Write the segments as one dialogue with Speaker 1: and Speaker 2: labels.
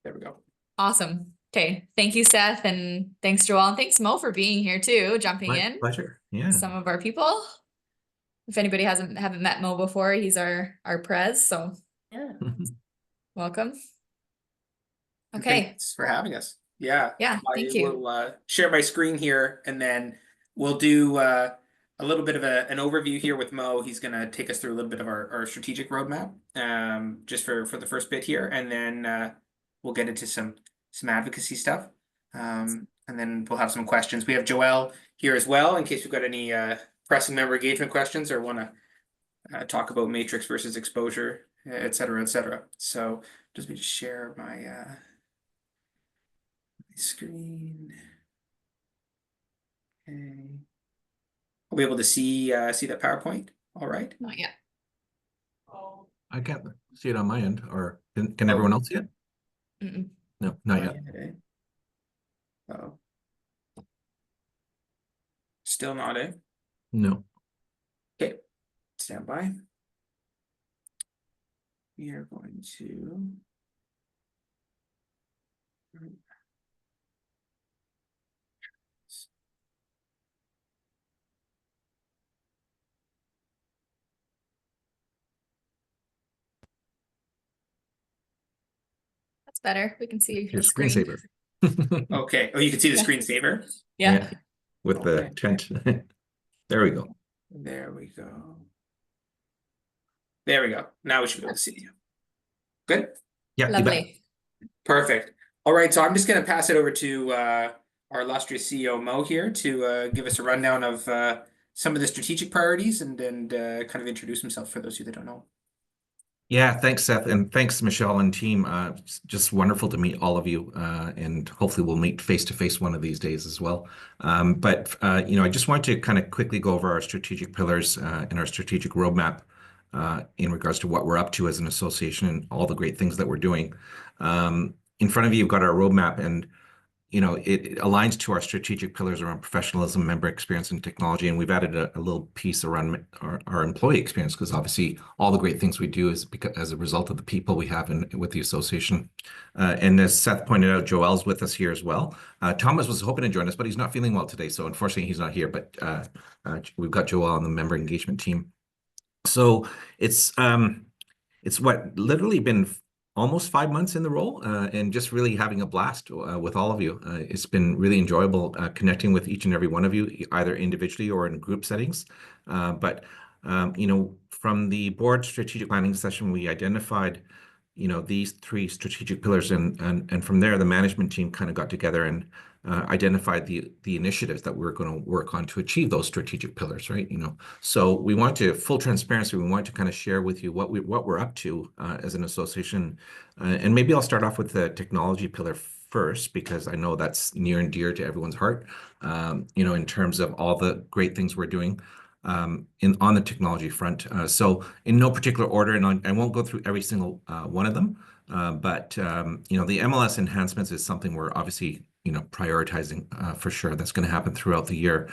Speaker 1: There we go.
Speaker 2: Awesome. Okay. Thank you, Seth. And thanks, Joel. And thanks, Mo, for being here too, jumping
Speaker 3: My
Speaker 2: in.
Speaker 3: pleasure. Yeah.
Speaker 2: Some of our people. If anybody haven't met Mo before, he's our prez. So
Speaker 1: Yeah.
Speaker 2: welcome.
Speaker 1: And
Speaker 2: Okay.
Speaker 1: thanks for having us. Yeah.
Speaker 2: Yeah. Thank
Speaker 1: I
Speaker 2: you.
Speaker 1: will share my screen here, and then we'll do a little bit of an overview here with Mo. He's going to take us through a little bit of our strategic roadmap, just for the first bit here, and then we'll get into some advocacy stuff, and then we'll have some questions. We have Joelle here as well, in case we've got any pressing member engagement questions or want to talk about matrix versus exposure, et cetera, et cetera. So just me to share my screen. Okay. I'll be able to see that PowerPoint. All right.
Speaker 2: Not yet.
Speaker 3: I can't see it on my end, or can everyone else see it?
Speaker 2: Mm-mm.
Speaker 3: No, not yet.
Speaker 1: Oh. Still not in.
Speaker 3: No.
Speaker 1: Okay. Stand by. We are going to.
Speaker 2: That's better. We can see
Speaker 3: Your
Speaker 2: screen.
Speaker 3: screensaver.
Speaker 1: Okay. Oh, you can see the screensaver?
Speaker 2: Yeah.
Speaker 3: With the tent. There we go.
Speaker 1: There we go. There we go. Now we should be able to see you. Good?
Speaker 3: Yeah.
Speaker 2: Lovely.
Speaker 1: Perfect. All right. So I'm just going to pass it over to our illustrious CEO, Mo, here to give us a rundown of some of the strategic priorities and kind of introduce himself for those of you that don't know.
Speaker 3: Yeah, thanks, Seth, and thanks, Michelle and team. It's just wonderful to meet all of you, and hopefully we'll meet face to face one of these days as well. I just want to kind of quickly go over our strategic pillars and our strategic roadmap in regards to what we're up to as an association and all the great things that we're doing. In front of you, you've got our roadmap, and it aligns to our strategic pillars around professionalism, member experience, and technology. And we've added a little piece around our employee experience, because obviously all the great things we do is as a result of the people we have with the association. And as Seth pointed out, Joel's with us here as well. Thomas was hoping to join us, but he's not feeling well today. So unfortunately, he's not here. But we've got Joel on the member engagement team. So it's what literally been almost 5 months in the role, and just really having a blast with all of you. It's been really enjoyable connecting with each and every one of you, either individually or in group settings. From the board strategic planning session, we identified, these 3 strategic pillars, and from there, the management team kind of got together and identified the initiatives that we're going to work on to achieve those strategic pillars, right? So we want to, full transparency, we want to kind of share with you what we're up to as an association. And maybe I'll start off with the technology pillar first, because I know that's near and dear to everyone's heart, in terms of all the great things we're doing on the technology front. So in no particular order, and I won't go through every single one of them, but the MLS enhancements is something we're obviously prioritizing for sure. That's going to happen throughout the year.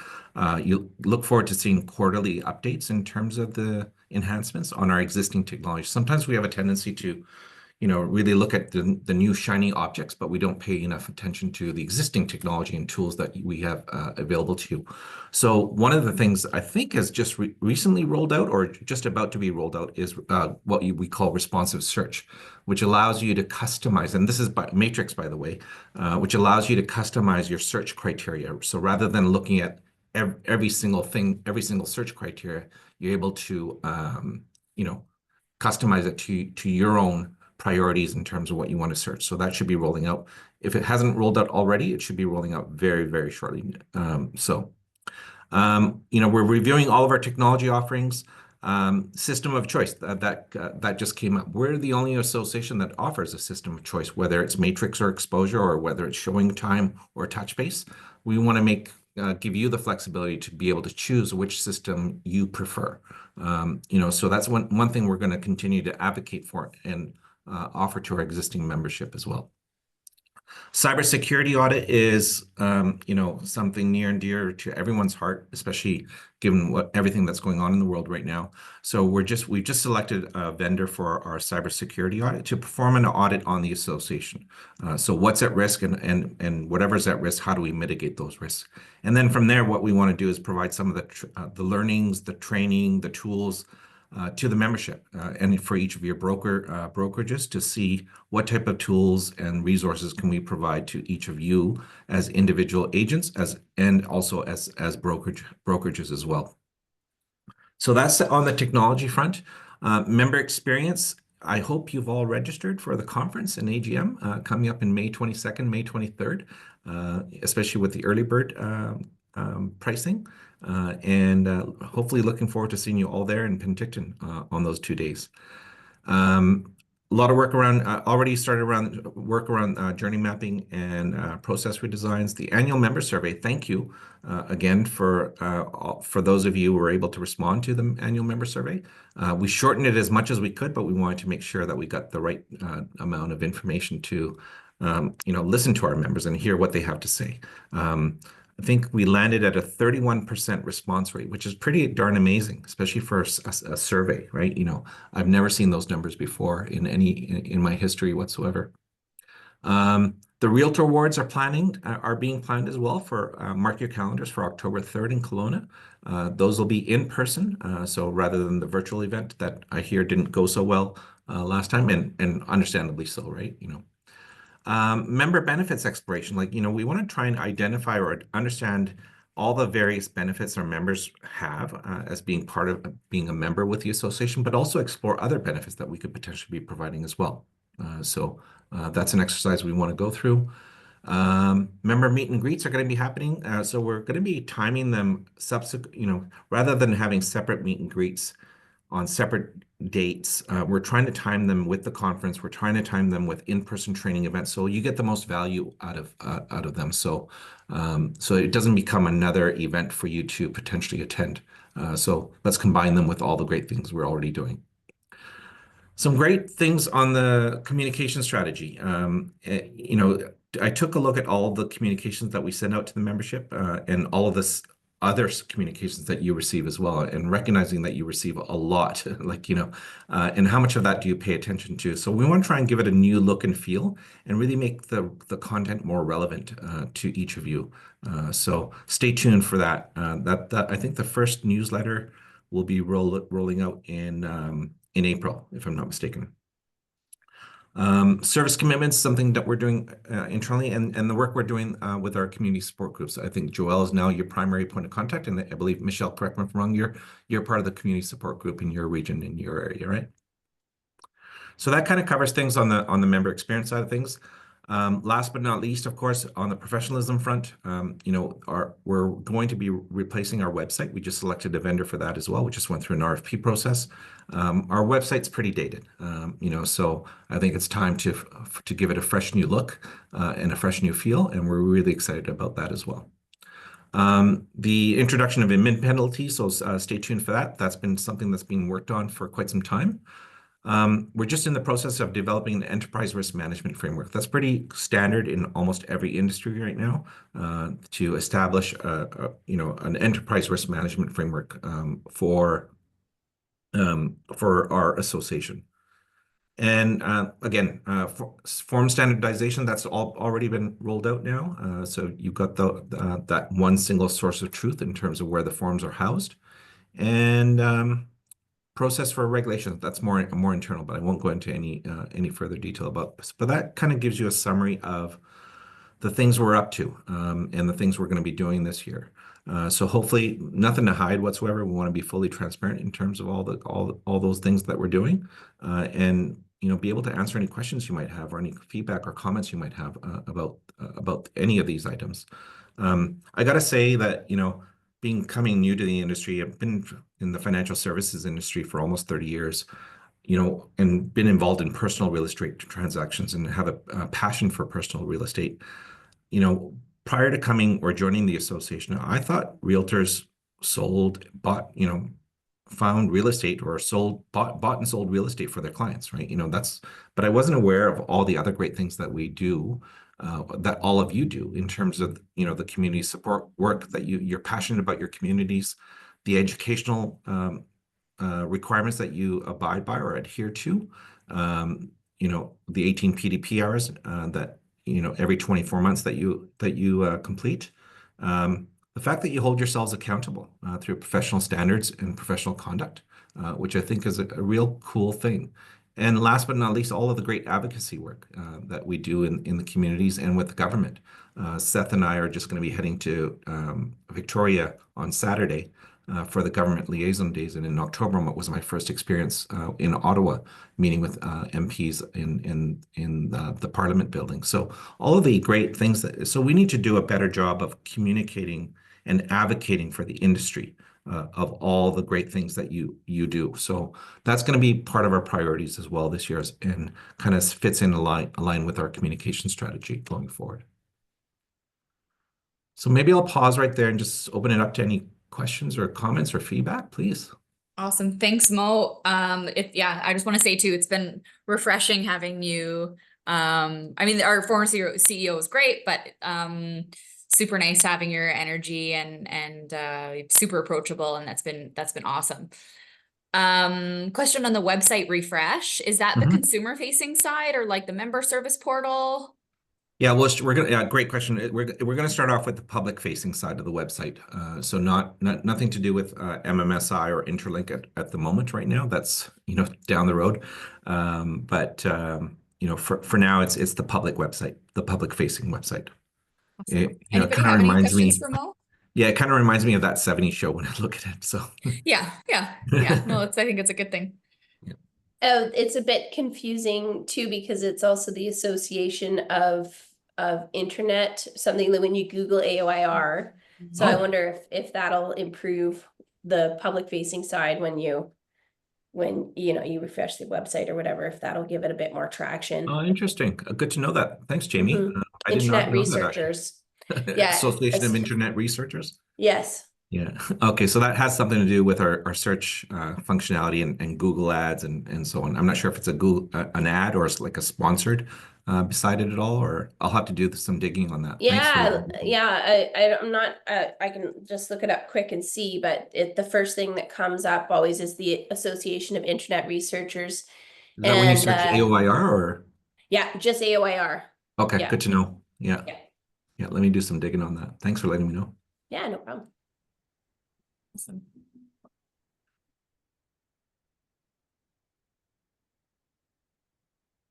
Speaker 3: You look forward to seeing quarterly updates in terms of the enhancements on our existing technology. Sometimes we have a tendency to really look at the new shiny objects, but we don't pay enough attention to the existing technology and tools that we have available to you. So one of the things I think has just recently rolled out, or just about to be rolled out, is what we call responsive search, which allows you to customize, and this is by Matrix, by the way, which allows you to customize your search criteria. So rather than looking at every single thing, every single search criteria, you're able to customize it to your own priorities in terms of what you want to search. So that should be rolling out. If it hasn't rolled out already, it should be rolling out very, very shortly. We're reviewing all of our technology offerings. System of choice, that just came up. We're the only association that offers a system of choice, whether it's matrix or exposure, or whether it's showing time or touch base. We want to give you the flexibility to be able to choose which system you prefer. So that's one thing we're going to continue to advocate for and offer to our existing membership as well. Cybersecurity audit is, something near and dear to everyone's heart, especially given everything that's going on in the world right now. So we've just selected a vendor for our cybersecurity audit to perform an audit on the association. So what's at risk and whatever's at risk, how do we mitigate those risks? And then from there, what we want to do is provide some of the learnings, the training, the tools to the membership and for each of your brokerages to see what type of tools and resources can we provide to each of you as individual agents and also as brokerages as well. So that's on the technology front. Member experience. I hope you've all registered for the conference and AGM coming up in May 22nd, May 23rd, especially with the early bird pricing. And hopefully looking forward to seeing you all there in Penticton on those 2 days. A lot of work around, already started work around journey mapping and process redesigns. The annual member survey, thank you again for those of you who were able to respond to the annual member survey. We shortened it as much as we could, but we wanted to make sure that we got the right amount of information to listen to our members and hear what they have to say. I think we landed at a 31% response rate, which is pretty darn amazing, especially for a survey, right? I've never seen those numbers before in my history whatsoever. The Realtor Awards are being planned as well for mark your calendars for October 3rd in Kelowna. Those will be in person, so rather than the virtual event that I hear didn't go so well last time, and understandably so, right? Member benefits exploration, we want to try and identify or understand all the various benefits our members have as being part of being a member with the association, but also explore other benefits that we could potentially be providing as well. So that's an exercise we want to go through. Member meet and greets are going to be happening. So we're going to be timing them rather than having separate meet and greets on separate dates. We're trying to time them with the conference. We're trying to time them with in-person training events, so you get the most value out of them. So it doesn't become another event for you to potentially attend. So let's combine them with all the great things we're already doing. Some great things on the communication strategy. I took a look at all the communications that we send out to the membership and all of this other communications that you receive as well, and recognizing that you receive a lot, and how much of that do you pay attention to? So we want to try and give it a new look and feel and really make the content more relevant to each of you. So stay tuned for that. I think the first newsletter will be rolling out in April, if I'm not mistaken. Service commitments, something that we're doing internally, and the work we're doing with our community support groups. I think Joelle is now your primary point of contact, and I believe, Michelle, correct me if I'm wrong, you're part of the community support group in your region, in your area, right? So that kind of covers things on the member experience side of things. Last but not least, of course, on the professionalism front, we're going to be replacing our website. We just selected a vendor for that as well. We just went through an RFP process. Our website's pretty dated, so I think it's time to give it a fresh new look and a fresh new feel, and we're really excited about that as well. The introduction of admin penalties, so stay tuned for that. That's been something that's been worked on for quite some time. We're just in the process of developing an enterprise risk management framework. That's pretty standard in almost every industry right now, to establish an enterprise risk management framework for our association. And again, form standardization, that's already been rolled out now. So you've got that one single source of truth in terms of where the forms are housed. And process for regulation, that's more internal, but I won't go into any further detail about this. But that kind of gives you a summary of the things we're up to and the things we're going to be doing this year. So hopefully nothing to hide whatsoever. We want to be fully transparent in terms of all those things that we're doing, and be able to answer any questions you might have or any feedback or comments you might have about any of these items. I got to say that coming new to the industry, I've been in the financial services industry for almost 30 years, and been involved in personal real estate transactions and have a passion for personal real estate. Prior to coming or joining the association, I thought realtors found real estate or bought and sold real estate for their clients, right? But I wasn't aware of all the other great things that we do that all of you do in terms of, you know, the community support work that you're passionate about your communities, the educational requirements that you abide by or adhere to, you know, the 18 PDPRs that, you know, every 24 months that you complete. The fact that you hold yourselves accountable through professional standards and professional conduct, which I think is a real cool thing. And last but not least, all of the great advocacy work that we do in the communities and with the government. Seth and I are just going to be heading to Victoria on Saturday for the government liaison days. And in October was my first experience in Ottawa, meeting with MPs in the Parliament building. So all of the great things so we need to do a better job of communicating and advocating for the industry of all the great things that you do. So that's going to be part of our priorities as well this year, and kind of fits in align with our communication strategy going forward. So maybe I'll pause right there and just open it up to any questions or comments or feedback, please.
Speaker 2: Awesome. Thanks, Mo. Yeah, I just want to say too, it's been refreshing having you. I mean, our former CEO is great, but super nice having your energy and super approachable, and that's been awesome. Question on the website refresh. Is that the consumer facing side or like the member service portal?
Speaker 3: Yeah, well, great question. We're gonna start off with the public facing side of the website. So nothing to do with MMSI or Interlink at the moment right now. That's, you know, down the road. You know, for now it's the public website, the public facing website.
Speaker 2: Awesome.
Speaker 3: You know,
Speaker 2: Anybody
Speaker 3: kind of
Speaker 2: have any
Speaker 3: reminds
Speaker 2: questions
Speaker 3: me.
Speaker 2: for Mo?
Speaker 3: Yeah, it kind of reminds me of that '70s show when I look at it. So
Speaker 2: Yeah. No, I think it's a good thing.
Speaker 3: Yeah.
Speaker 4: Oh, it's a bit confusing too, because it's also the association of internet, something that when you Google AOIR. So I wonder if that'll improve the public facing side when you know you refresh the website or whatever, if that'll give it a bit more traction.
Speaker 3: Oh, interesting. Good to know that. Thanks, Jamie. I did
Speaker 4: Internet
Speaker 3: not know that, actually.
Speaker 4: researchers. Yeah.
Speaker 3: Association of Internet Researchers.
Speaker 4: Yes.
Speaker 3: Yeah. Okay. So that has something to do with our search functionality and Google ads and so on. I'm not sure if it's a Google an ad or it's like a sponsored beside it at all, or I'll have to do some digging on that.
Speaker 4: Yeah. I'm not. I can just look it up quick and see, but the first thing that comes up always is the Association of Internet Researchers.
Speaker 3: Is that when you search AOIR or?
Speaker 4: Yeah, just AOIR.
Speaker 3: Okay,
Speaker 4: Yeah.
Speaker 3: good to know. Yeah.
Speaker 4: Yeah.
Speaker 3: Let me do some digging on that. Thanks for letting me know.
Speaker 4: Yeah, no problem.
Speaker 2: Awesome.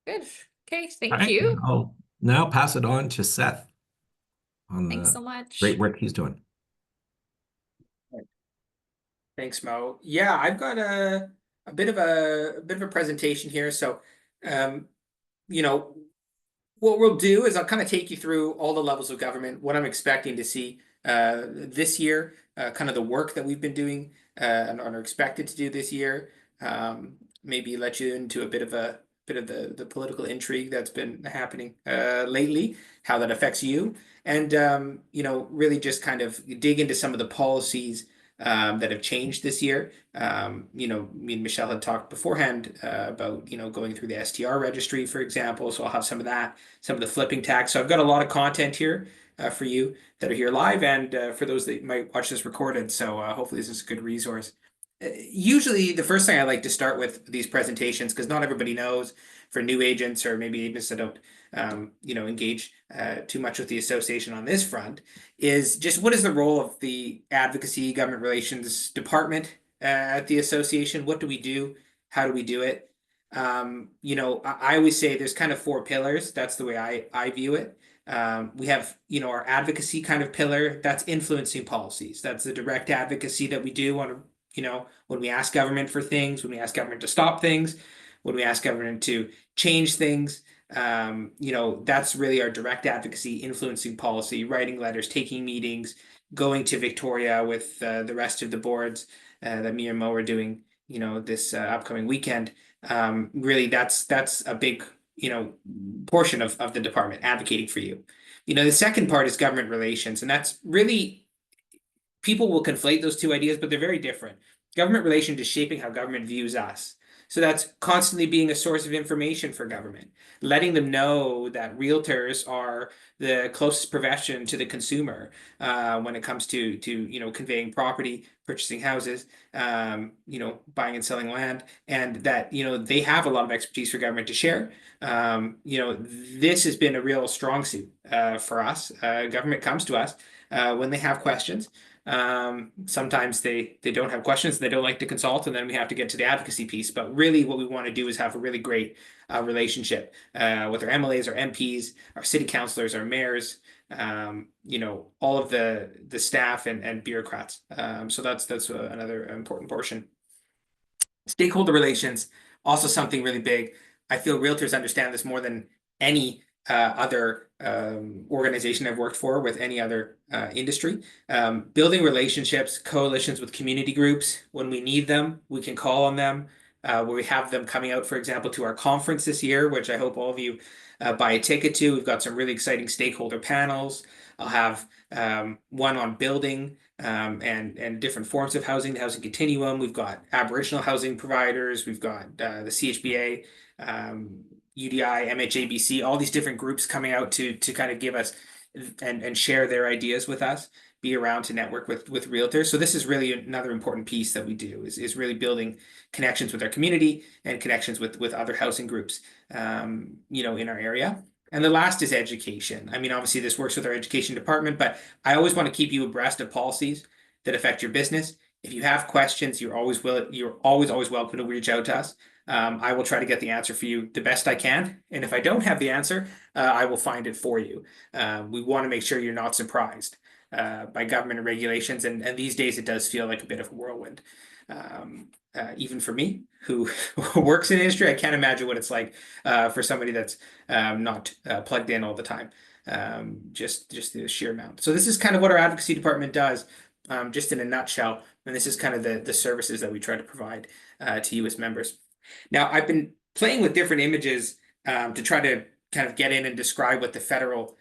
Speaker 2: Good. Okay, thank you.
Speaker 3: I'll now pass it on to Seth on
Speaker 2: Thanks
Speaker 3: the
Speaker 2: so much.
Speaker 3: great work he's doing.
Speaker 1: Thanks, Mo. Yeah, I've got a bit of a presentation here. So, you know, what we'll do is I'll kind of take you through all the levels of government, what I'm expecting to see this year, kind of the work that we've been doing and are expected to do this year. Maybe let you into a bit of the political intrigue that's been happening lately, how that affects you, and you know, really just kind of dig into some of the policies that have changed this year. You know, me and Michelle had talked beforehand about, you know, going through the STR registry, for example. So I'll have some of that, some of the flipping tax. So I've got a lot of content here for you that are here live, and for those that might watch this recorded. So hopefully this is a good resource. Usually the first thing I like to start with these presentations, because not everybody knows, for new agents or maybe agents that don't you know, engage too much with the association on this front, is just what is the role of the advocacy government relations department at the association? What do we do? How do we do it? You know, I always say there's kind of four pillars. That's the way I view it. We have, you know, our advocacy kind of pillar, that's influencing policies. That's the direct advocacy that we do on, you know, when we ask government for things, when we ask government to stop things, when we ask government to change things. You know, that's really our direct advocacy, influencing policy, writing letters, taking meetings, going to Victoria with the rest of the boards that me and Mo are doing, you know, this upcoming weekend. Really, that's a big, you know, portion of the department advocating for you. You know, the second part is government relations, and that's really, people will conflate those two ideas, but they're very different. Government relations is shaping how government views us. So that's constantly being a source of information for government, letting them know that realtors are the closest profession to the consumer when it comes to conveying property, purchasing houses, buying and selling land, and that they have a lot of expertise for government to share. This has been a real strong suit for us. Government comes to us when they have questions. Sometimes they don't have questions, they don't like to consult, and then we have to get to the advocacy piece. But really, what we want to do is have a really great relationship with our MLAs, our MPs, our city councilors, our mayors, all of the staff and bureaucrats. So that's another important portion. Stakeholder relations, also something really big. I feel realtors understand this more than any other organization I've worked for with any other industry. Building relationships, coalitions with community groups. When we need them, we can call on them. Where we have them coming out, for example, to our conference this year, which I hope all of you buy a ticket to. We've got some really exciting stakeholder panels. I'll have one on building and different forms of housing, the housing continuum. We've got Aboriginal housing providers. We've got the CHBA, UDI, MHABC, all these different groups coming out to kind of give us and share their ideas with us, be around to network with realtors. So this is really another important piece that we do is really building connections with our community and connections with other housing groups, in our area. And the last is education. I mean, obviously this works with our education department, but I always want to keep you abreast of policies that affect your business. If you have questions, you're always welcome to reach out to us. I will try to get the answer for you the best I can. And if I don't have the answer, I will find it for you. We want to make sure you're not surprised by government and regulations. And these days it does feel like a bit of a whirlwind. Even for me, who works in the industry, I can't imagine what it's like for somebody that's not plugged in all the time. Just the sheer amount. So this is kind of what our advocacy department does, just in a nutshell. And this is kind of the services that we try to provide to you as members. Now, I've been playing with different images to try to kind of get in and describe what the federal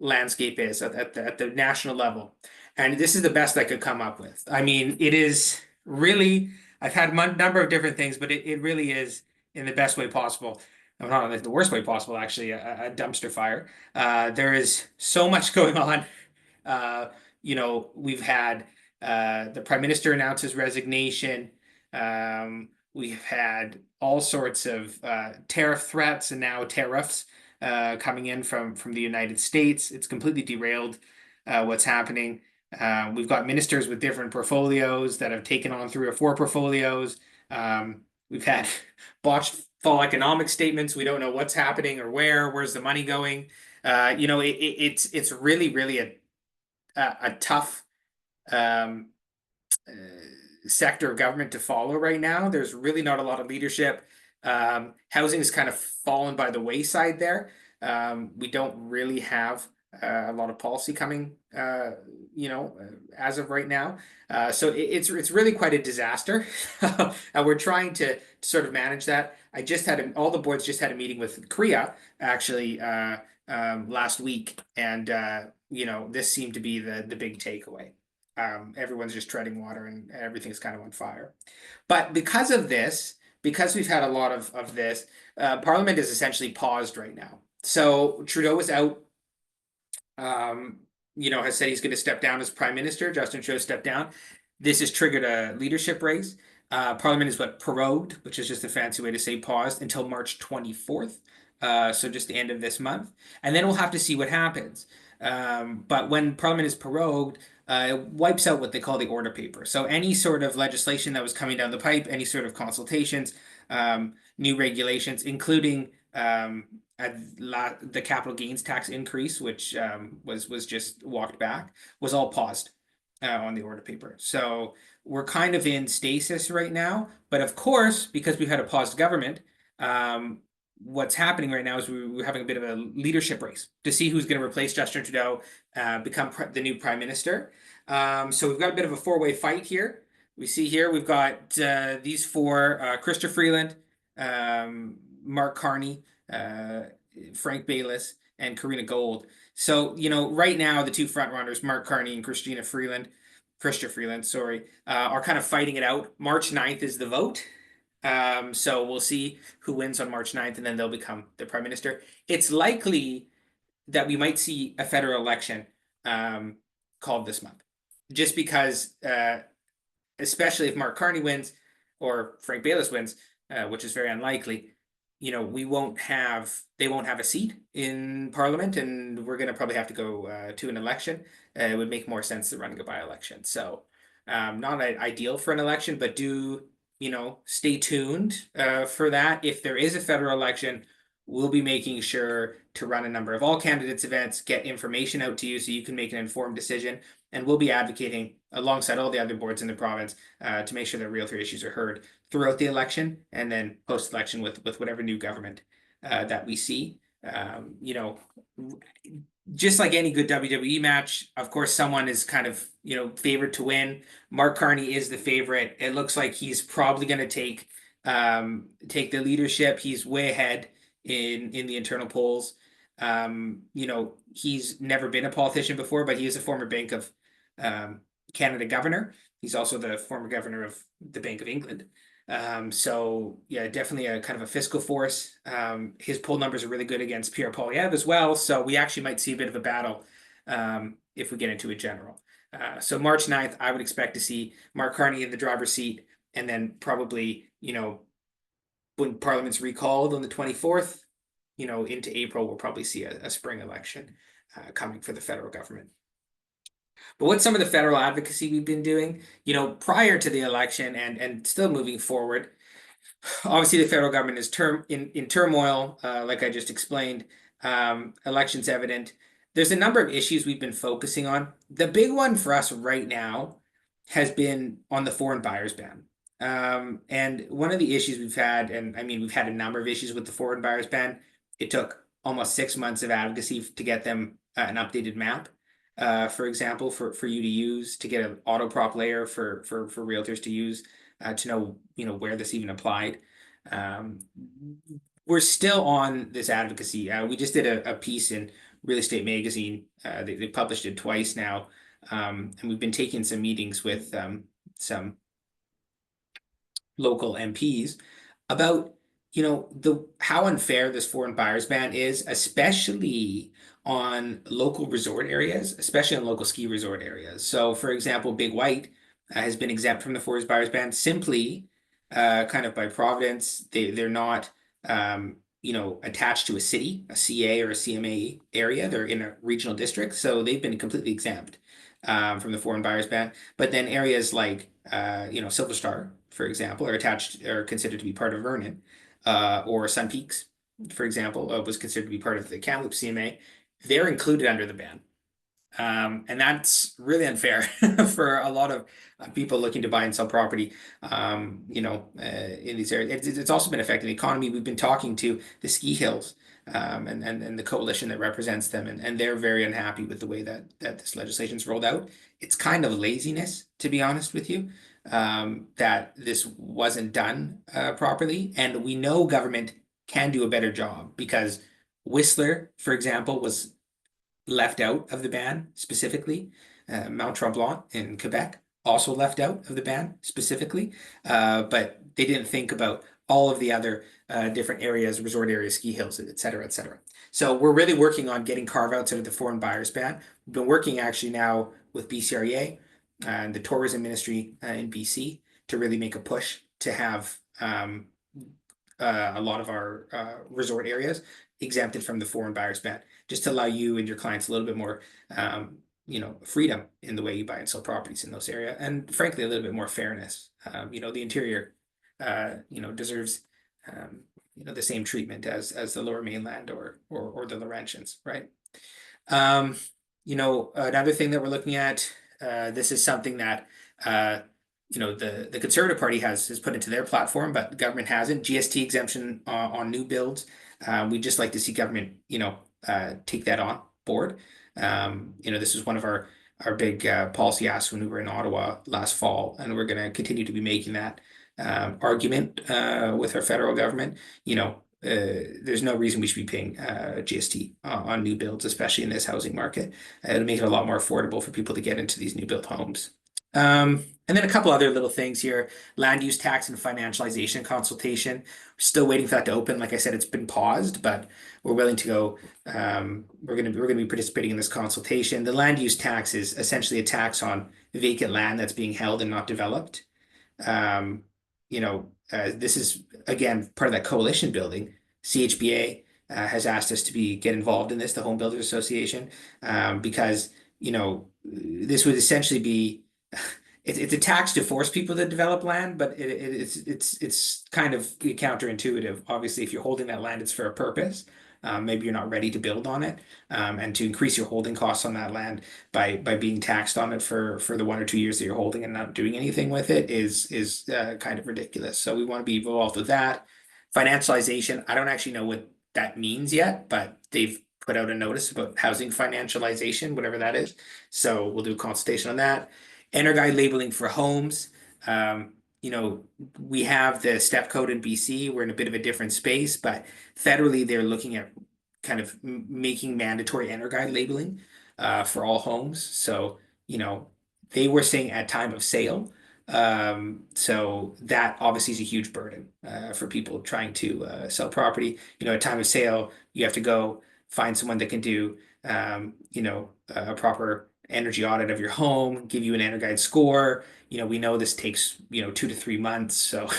Speaker 1: landscape is at the national level. And this is the best I could come up with. I mean, it is really, I've had a number of different things, but it really is in the best way possible. Not like the worst way possible, actually, a dumpster fire. There is so much going on. We've had the Prime Minister announce his resignation. We've had all sorts of tariff threats and now tariffs coming in from the United States. It's completely derailed what's happening. We've got ministers with different portfolios that have taken on 3 or 4 portfolios. We've had botched fall economic statements. We don't know what's happening or where's the money going. It's really a tough sector of government to follow right now. There's really not a lot of leadership. Housing has kind of fallen by the wayside there. We don't really have a lot of policy coming, as of right now. So it's really quite a disaster. And we're trying to sort of manage that. All the boards just had a meeting with Korea actually last week, and this seemed to be the big takeaway. Everyone's just treading water and everything's kind of on fire. But because of this, because we've had a lot of this, Parliament is essentially paused right now. So Trudeau is out, has said he's going to step down as Prime Minister. Justin Trudeau stepped down. This has triggered a leadership race. Parliament is prorogued, which is just a fancy way to say paused, until March 24th. So just the end of this month. And then we'll have to see what happens. But when Parliament is prorogued, it wipes out what they call the order paper. So any sort of legislation that was coming down the pipe, any sort of consultations, new regulations, including the capital gains tax increase, which was just walked back, was all paused on the order paper. So we're kind of in stasis right now. But of course, because we've had a paused government, what's happening right now is we're having a bit of a leadership race to see who's going to replace Justin Trudeau, become the new Prime Minister. So we've got a bit of a 4-way fight here. We see here we've got these 4, Chrystia Freeland, Mark Carney, Frank Baylis, and Karina Gold. So, right now the 2 front runners, Mark Carney and Chrystia Freeland, are kind of fighting it out. March 9th is the vote. So we'll see who wins on March 9th, and then they'll become the prime minister. It's likely that we might see a federal election called this month, just because, especially if Mark Carney wins or Frank Bayless wins, which is very unlikely, they won't have a seat in Parliament, and we're going to probably have to go to an election. It would make more sense to run a by-election. So, not ideal for an election, but do stay tuned for that. If there is a federal election, we'll be making sure to run a number of all candidates events, get information out to you so you can make an informed decision. And we'll be advocating alongside all the other boards in the province to make sure that realtor issues are heard throughout the election and then post-election with whatever new government that we see. Just like any good WWE match, of course, someone is kind of, favored to win. Mark Carney is the favorite. It looks like he's probably going to take the leadership. He's way ahead in the internal polls. He's never been a politician before, but he is a former Bank of Canada governor. He's also the former governor of the Bank of England. So yeah, definitely a kind of a fiscal force. His poll numbers are really good against Pierre Poilievre as well. So we actually might see a bit of a battle if we get into a general. So March 9th, I would expect to see Mark Carney in the driver's seat, and then probably, when Parliament's recalled on the 24th, into April, we'll probably see a spring election coming for the federal government. But what's some of the federal advocacy we've been doing, prior to the election and still moving forward? Obviously, the federal government is in turmoil, like I just explained. Elections evident. There's a number of issues we've been focusing on. The big one for us right now has been on the foreign buyers ban. And one of the issues we've had, and I mean, we've had a number of issues with the foreign buyers ban. It took almost 6 months of advocacy to get them an updated map. For example, for you to use, to get an auto prop layer for realtors to use, to know where this even applied. We're still on this advocacy. We just did a piece in Real Estate Magazine. They published it twice now, and we've been taking some meetings with some local MPs about how unfair this foreign buyers ban is, especially on local resort areas, especially on local ski resort areas. So, for example, Big White has been exempt from the foreign buyers ban simply kind of by providence. They're not attached to a city, a CA or a CMA area. They're in a regional district, so they've been completely exempt from the foreign buyers ban. But then areas like Silver Star, for example, are considered to be part of Vernon, or Sun Peaks, for example, was considered to be part of the Kamloops CMA. They're included under the ban. And that's really unfair for a lot of people looking to buy and sell property, in these areas. It's also been affecting the economy. We've been talking to the ski hills and the coalition that represents them, and they're very unhappy with the way that this legislation's rolled out. It's kind of laziness, to be honest with you, that this wasn't done properly. And we know government can do a better job, because Whistler, for example, was left out of the ban specifically. Mount Tremblant in Quebec also left out of the ban specifically, but they didn't think about all of the other different areas, resort areas, ski hills, et cetera, et cetera. So we're really working on getting carve-outs out of the foreign buyers ban. We've been working actually now with BCREA and the tourism ministry in BC to really make a push to have a lot of our resort areas exempted from the foreign buyers ban, just to allow you and your clients a little bit more freedom in the way you buy and sell properties in those areas, and frankly a little bit more fairness. The interior deserves the same treatment as the Lower Mainland or the Laurentians, right? Another thing that we're looking at, this is something that the Conservative Party has put into their platform, but the government hasn't. GST exemption on new builds. We'd just like to see government take that on board. This was one of our big policy asks when we were in Ottawa last fall, and we're going to continue to be making that argument with our federal government. There's no reason we should be paying GST on new builds, especially in this housing market. It'll make it a lot more affordable for people to get into these new built homes. And then a couple other little things here, land use tax and financialization consultation. We're still waiting for that to open. Like I said, it's been paused, but we're willing to go. We're gonna be participating in this consultation. The land use tax is essentially a tax on vacant land that's being held and not developed. This is again part of that coalition building. CHBA has asked us to get involved in this, the Home Builders Association, because this would essentially be it's a tax to force people to develop land, but it's kind of counterintuitive. Obviously, if you're holding that land, it's for a purpose. Maybe you're not ready to build on it, and to increase your holding costs on that land by being taxed on it for the 1 or 2 years that you're holding and not doing anything with it is kind of ridiculous. So we want to be involved with that. Financialization, I don't actually know what that means yet, but they've put out a notice about housing financialization, whatever that is. So we'll do a consultation on that. Energy labeling for homes. We have the step code in BC. We're in a bit of a different space, but federally they're looking at kind of making mandatory energy labeling for all homes. So, they were saying at time of sale. So that obviously is a huge burden for people trying to sell property. At time of sale, you have to go find someone that can do a proper energy audit of your home, give you an Energuide score. We know this takes 2 to 3 months. So,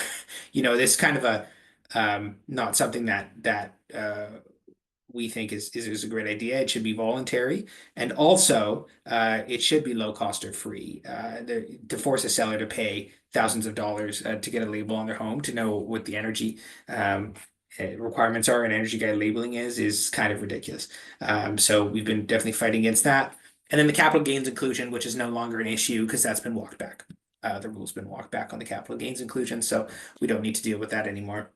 Speaker 1: this kind of a not something that we think is a great idea. It should be voluntary, and also it should be low cost or free. To force a seller to pay thousands of dollars to get a label on their home, to know what the energy requirements are and energy guide labeling is kind of ridiculous. So we've been definitely fighting against that. And then the capital gains inclusion, which is no longer an issue because that's been walked back. The rule's been walked back on the capital gains inclusion, so we don't need to deal with that anymore.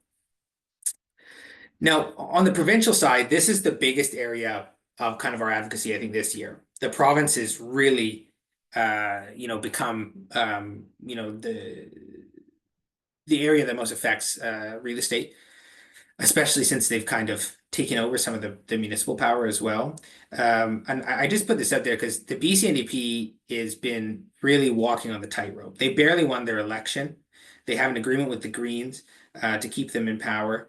Speaker 1: Now, on the provincial side, this is the biggest area of kind of our advocacy, I think, this year. The province is really, become, the area that most affects real estate, especially since they've kind of taken over some of the municipal power as well. And I just put this out there because the BC NDP has been really walking on the tightrope. They barely won their election. They have an agreement with the Greens to keep them in power.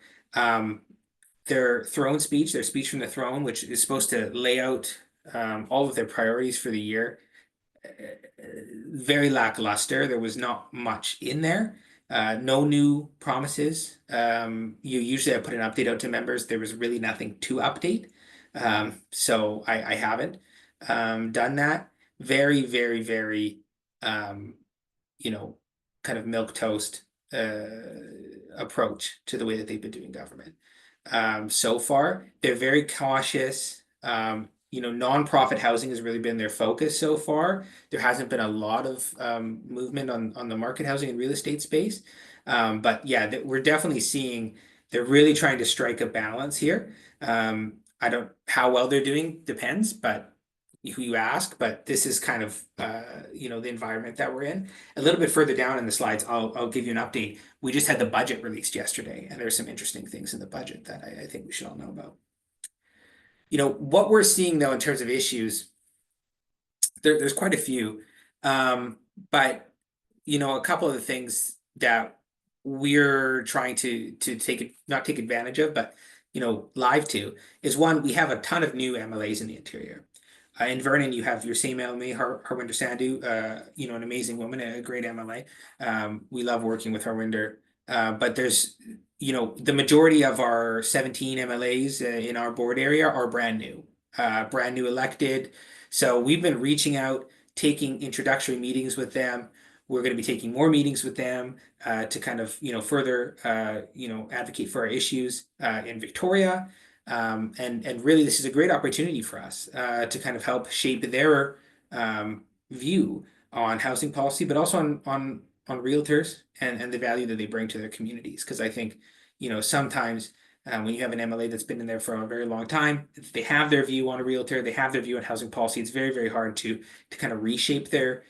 Speaker 1: Their speech from the throne, which is supposed to lay out all of their priorities for the year, very lackluster. There was not much in there. No new promises. Usually I put an update out to members. There was really nothing to update. So I haven't done that. Very, very, very, kind of milquetoast approach to the way that they've been doing government. So far, they're very cautious. Nonprofit housing has really been their focus so far. There hasn't been a lot of movement on the market housing and real estate space. But yeah, we're definitely seeing they're really trying to strike a balance here. How well they're doing depends, but who you ask, but this is kind of the environment that we're in. A little bit further down in the slides, I'll give you an update. We just had the budget released yesterday, and there's some interesting things in the budget that I think we should all know about. What we're seeing though in terms of issues, there's quite a few. But a couple of the things that we're trying to not take advantage of, but live to is one, we have a ton of new MLAs in the interior. In Vernon, you have your same MLA, Harwinder Sandhu, an amazing woman, a great MLA. We love working with Harwinder. But there's, the majority of our 17 MLAs in our board area are brand new elected. So we've been reaching out, taking introductory meetings with them. We're going to be taking more meetings with them to kind of, further, advocate for our issues in Victoria. And really, this is a great opportunity for us to kind of help shape their view on housing policy, but also on realtors and the value that they bring to their communities. Because I think, sometimes when you have an MLA that's been in there for a very long time, they have their view on a realtor, they have their view on housing policy. It's very, very hard to kind of reshape their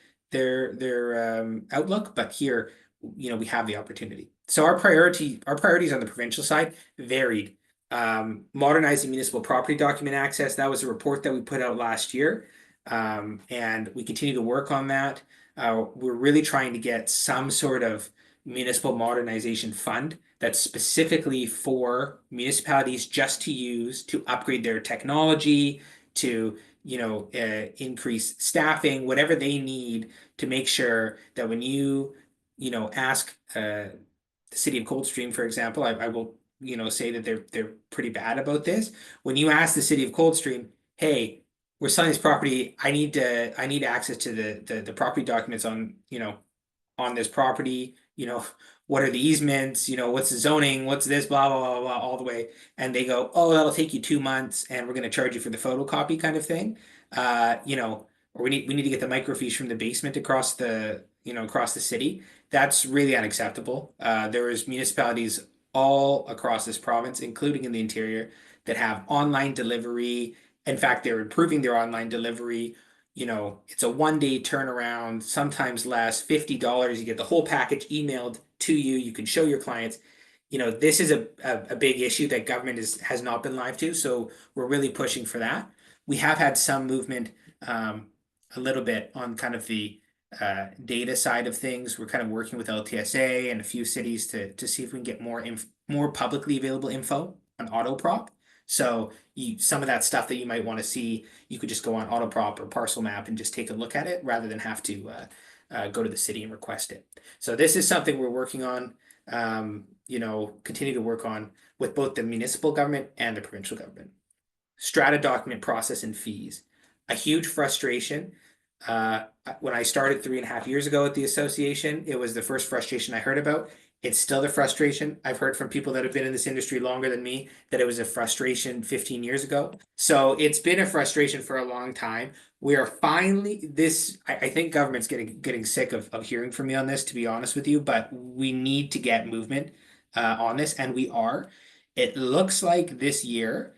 Speaker 1: outlook. But here, we have the opportunity. So our priorities on the provincial side varied. Modernizing municipal property document access. That was a report that we put out last year. And we continue to work on that. we're really trying to get some sort of municipal modernization fund that's specifically for municipalities just to use to upgrade their technology, to increase staffing, whatever they need to make sure that when ask the city of Coldstream, for example, I will say that they're pretty bad about this. When you ask the city of Coldstream, hey, we're selling this property, I need access to the property documents on on this property, what are the easements, what's the zoning, what's this, blah, blah, blah, blah, all the way. And they go, oh, that'll take you 2 months and we're going to charge you for the photocopy kind of thing. Or we need to get the microfiche from the basement across across the city. That's really unacceptable. There is municipalities all across this province, including in the interior, that have online delivery. In fact, they're improving their online delivery. It's a 1 day turnaround, sometimes less, $50. You get the whole package emailed to you. You can show your clients. This is a big issue that government has not been live to. So we're really pushing for that. We have had some movement a little bit on kind of the data side of things. We're kind of working with LTSA and a few cities to see if we can get more publicly available info on autoprop. So some of that stuff that you might want to see, you could just go on Autoprop or Parcel Map and just take a look at it rather than have to go to the city and request it. So this is something we're working on, continue to work on with both the municipal government and the provincial government. Strata document process and fees. A huge frustration. When I started 3.5 years ago at the association, it was the first frustration I heard about. It's still the frustration. I've heard from people that have been in this industry longer than me that it was a frustration 15 years ago. So it's been a frustration for a long time. We are finally I think government's getting sick of hearing from me on this, to be honest with you, but we need to get movement on this, and we are. It looks like this year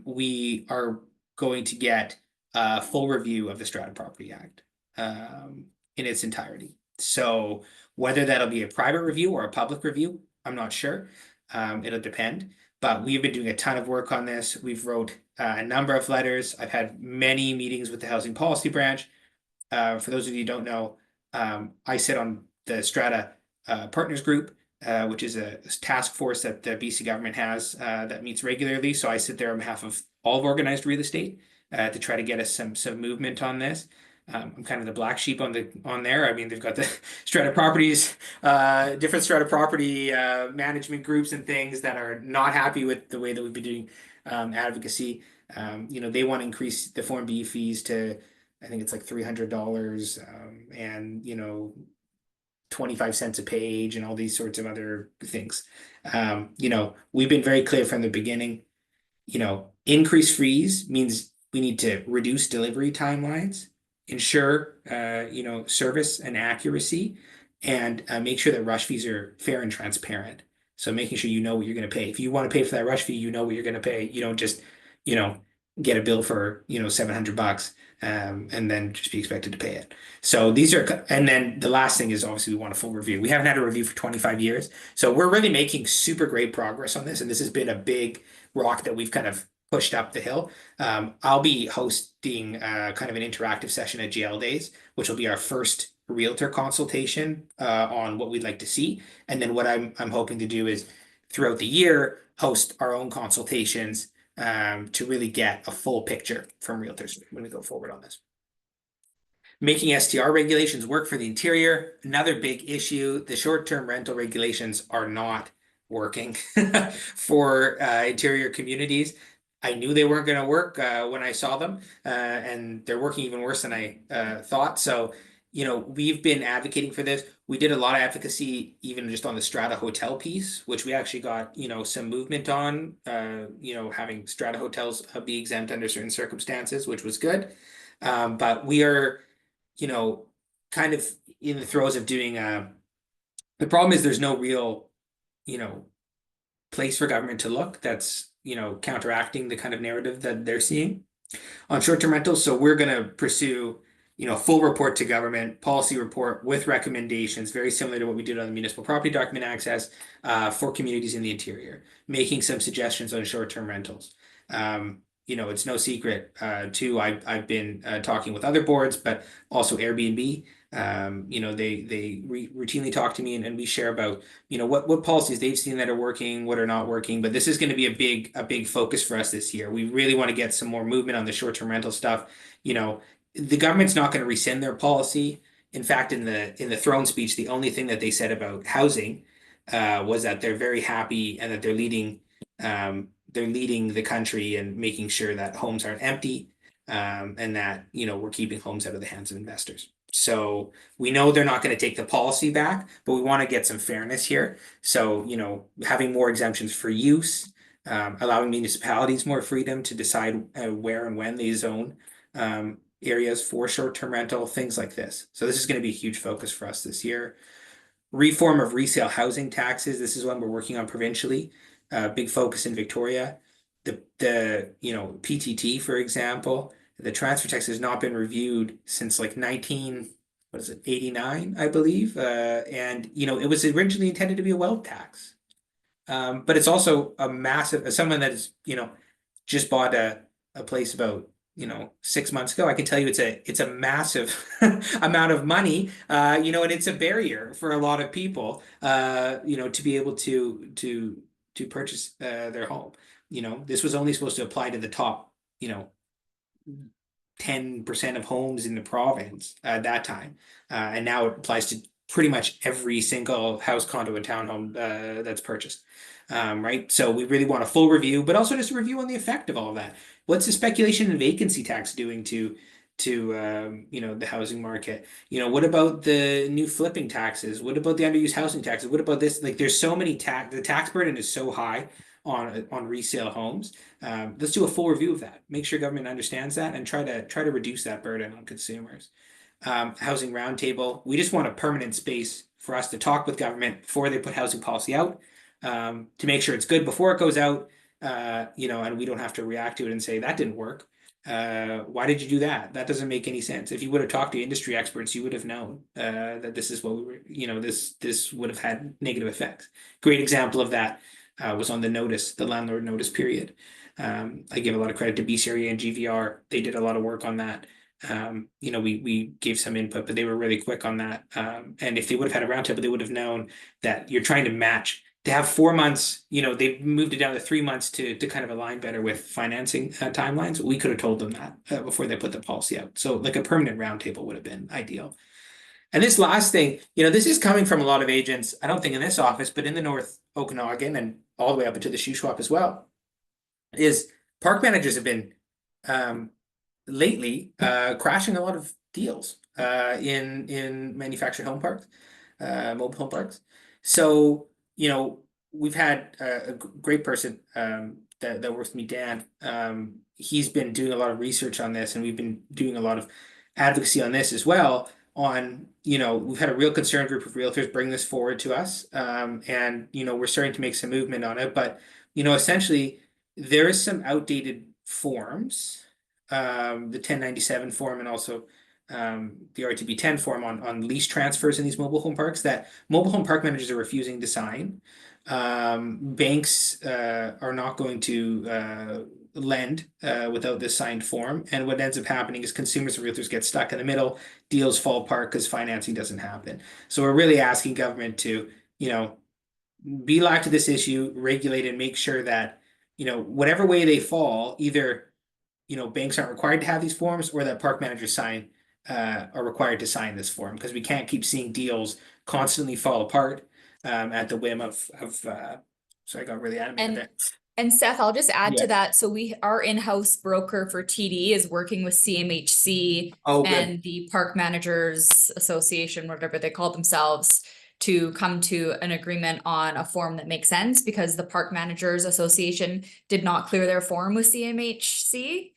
Speaker 1: we are going to get a full review of the Strata Property Act in its entirety. So whether that'll be a private review or a public review, I'm not sure. It'll depend. But we've been doing a ton of work on this. We've wrote a number of letters. I've had many meetings with the Housing Policy Branch. For those of you who don't know, I sit on the Strata Partners Group, which is a task force that the BC government has that meets regularly. So I sit there on behalf of all of organized real estate to try to get us some movement on this. I'm kind of the black sheep on there. I mean, they've got the strata properties, different strata property management groups and things that are not happy with the way that we've been doing advocacy. They want to increase the Form B fees to, I think it's like $300, and 25 cents a page and all these sorts of other things. We've been very clear from the beginning. Increased fees means we need to reduce delivery timelines, ensure service and accuracy, and make sure that rush fees are fair and transparent. So making sure you know what you're going to pay. If you want to pay for that rush fee, you know what you're going to pay. You don't just get a bill for $700 and then just be expected to pay it. So and then the last thing is obviously we want a full review. We haven't had a review for 25 years. So we're really making super great progress on this. And this has been a big rock that we've kind of pushed up the hill. I'll be hosting kind of an interactive session at GL Days, which will be our first realtor consultation on what we'd like to see. And then what I'm hoping to do is throughout the year, host our own consultations to really get a full picture from realtors when we go forward on this. Making STR regulations work for the interior. Another big issue, the short-term rental regulations are not working for interior communities. I knew they weren't going to work when I saw them, and they're working even worse than I thought. So, we've been advocating for this. We did a lot of advocacy even just on the Strata Hotel piece, which we actually got, some movement on, having Strata hotels be exempt under certain circumstances, which was good. But we are, kind of in the throes of doing the problem is there's no real, place for government to look that's counteracting the kind of narrative that they're seeing on short-term rentals. So we're going to pursue, full report to government, policy report with recommendations, very similar to what we did on the municipal property document access for communities in the interior, making some suggestions on short-term rentals. It's no secret too. I've been talking with other boards, but also Airbnb. You know, they routinely talk to me, and we share about, you know, what policies they've seen that are working, what are not working. But this is going to be a big focus for us this year. We really want to get some more movement on the short-term rental stuff. You know, the government's not going to rescind their policy. In fact, in the throne speech, the only thing that they said about housing was that they're very happy and that they're leading the country and making sure that homes aren't empty, and that, you know, we're keeping homes out of the hands of investors. So we know they're not going to take the policy back, but we want to get some fairness here. So, you know, having more exemptions for use, allowing municipalities more freedom to decide where and when they zone areas for short-term rental, things like this. So this is going to be a huge focus for us this year. Reform of resale housing taxes. This is one we're working on provincially. Big focus in Victoria. The you know, PTT, for example, the transfer tax has not been reviewed since like 89, I believe. And you know, it was originally intended to be a wealth tax. But it's also a massive, as someone that is, you know, just bought a place about, you know, 6 months ago, I can tell you it's a massive amount of money, you know, and it's a barrier for a lot of people, you know, to be able to purchase their home. You know, this was only supposed to apply to the top, you know, 10% of homes in the province at that time. And now it applies to pretty much every single house, condo, and townhome that's purchased. Right. So we really want a full review, but also just a review on the effect of all of that. What's the speculation and vacancy tax doing to you know, the housing market? You know, what about the new flipping taxes? What about the underused housing taxes? What about this? Like, there's so many the tax burden is so high on resale homes. Let's do a full review of that. Make sure government understands that and try to reduce that burden on consumers. Housing roundtable. We just want a permanent space for us to talk with government before they put housing policy out, to make sure it's good before it goes out. You know, and we don't have to react to it and say that didn't work. Why did you do that? That doesn't make any sense. If you would have talked to industry experts, you would have known that this is what we were, you know, this would have had negative effects. Great example of that was on the landlord notice period. I give a lot of credit to BCRA and GVR. They did a lot of work on that. You know, we gave some input, but they were really quick on that. And if they would have had a roundtable, they would have known that you're trying to match. To have 4 months, you know, they've moved it down to 3 months to kind of align better with financing timelines. We could have told them that before they put the policy out. So like a permanent roundtable would have been ideal. And this last thing, you know, this is coming from a lot of agents, I don't think in this office, but in the North Okanagan and all the way up into the Shuswap as well, is park managers have been lately crashing a lot of deals in manufactured home parks, mobile home parks. So, you know, we've had a great person that works with me, Dan. He's been doing a lot of research on this, and we've been doing a lot of advocacy on this as well. On, you know, we've had a real concerned group of realtors bring this forward to us, and you know, we're starting to make some movement on it. But you know, essentially, there is some outdated forms, the 1097 form, and also the RTB 10 form on lease transfers in these mobile home parks that mobile home park managers are refusing to sign. Banks are not going to lend without this signed form. And what ends up happening is consumers and realtors get stuck in the middle, deals fall apart because financing doesn't happen. So we're really asking government to, you know, be locked to this issue, regulate and make sure that, you know, whatever way they fall, either, you know, banks aren't required to have these forms, or that park managers are required to sign this form, because we can't keep seeing deals constantly fall apart at the whim of so I got really animated there.
Speaker 2: And Seth, I'll just add
Speaker 1: Yeah.
Speaker 2: to that. So our in-house broker for TD is working with CMHC and the Park Managers Association, whatever they call themselves, to come to an agreement on a form that makes sense, because the Park Managers Association did not clear their form with CMHC.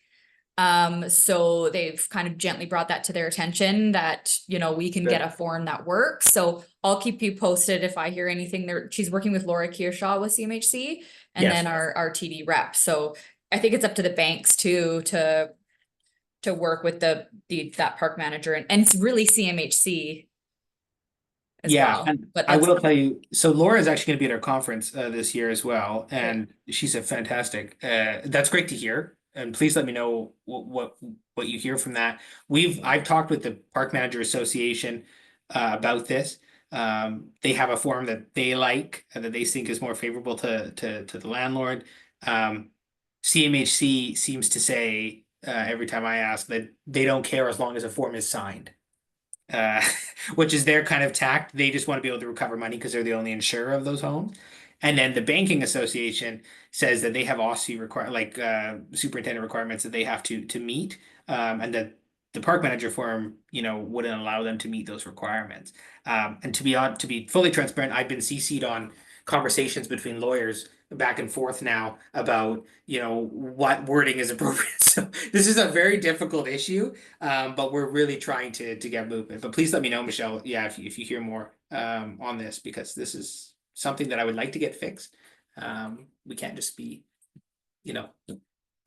Speaker 2: So they've kind of gently brought that to their attention that, you know, we can get a form that works. So I'll keep you posted if I hear anything there. She's working with Laura Kearshaw with CMHC and then our TD rep. So I think it's up to the banks too, to work with that park manager and it's really CMHC as well.
Speaker 1: But I will tell you, so Laura is actually going to be at our conference this year as well. And she's a fantastic, that's great to hear. and please let me know what you hear from that. I've talked with the Park Manager Association about this. They have a form that they like, that they think is more favorable to the landlord. CMHC seems to say every time I ask that they don't care as long as a form is signed. Uh, which is their kind of tact. They just want to be able to recover money because they're the only insurer of those homes. And then the banking association says that they have OSFI superintendent requirements that they have to meet, and that the park manager firm, wouldn't allow them to meet those requirements. And to be fully transparent, I've been CC'd on conversations between lawyers back and forth now about what wording is appropriate. So this is a very difficult issue, but we're really trying to get movement. But please let me know, Michelle, yeah, if you hear more on this, because this is something that I would like to get fixed. We can't just be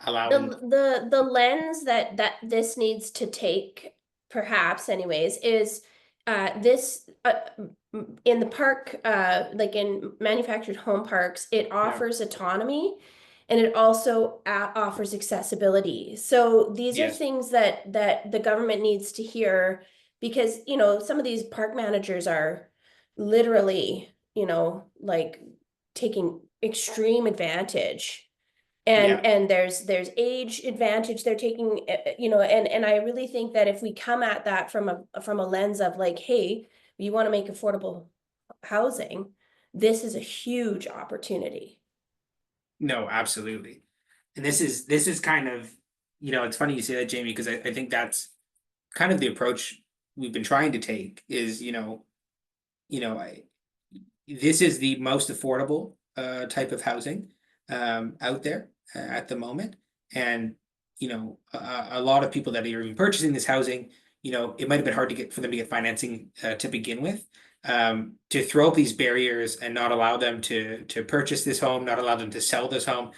Speaker 1: allowing.
Speaker 4: The lens that this needs to take, perhaps anyways, is this in the park, like in manufactured home parks, it offers autonomy, and it also offers accessibility. So these are things that the government needs to hear, because some of these park managers are literally like taking extreme advantage. And there's age advantage they're taking, and I really think that if we come at that from a lens of like, hey, you want to make affordable housing, this is a huge opportunity.
Speaker 1: No, absolutely. And this is kind of, it's funny you say that, Jamie, because I think that's kind of the approach we've been trying to take is, this is the most affordable type of housing out there at the moment. And, a lot of people that are even purchasing this housing, it might have been hard for them to get financing to begin with. To throw up these barriers and not allow them to purchase this home, not allow them to sell this home,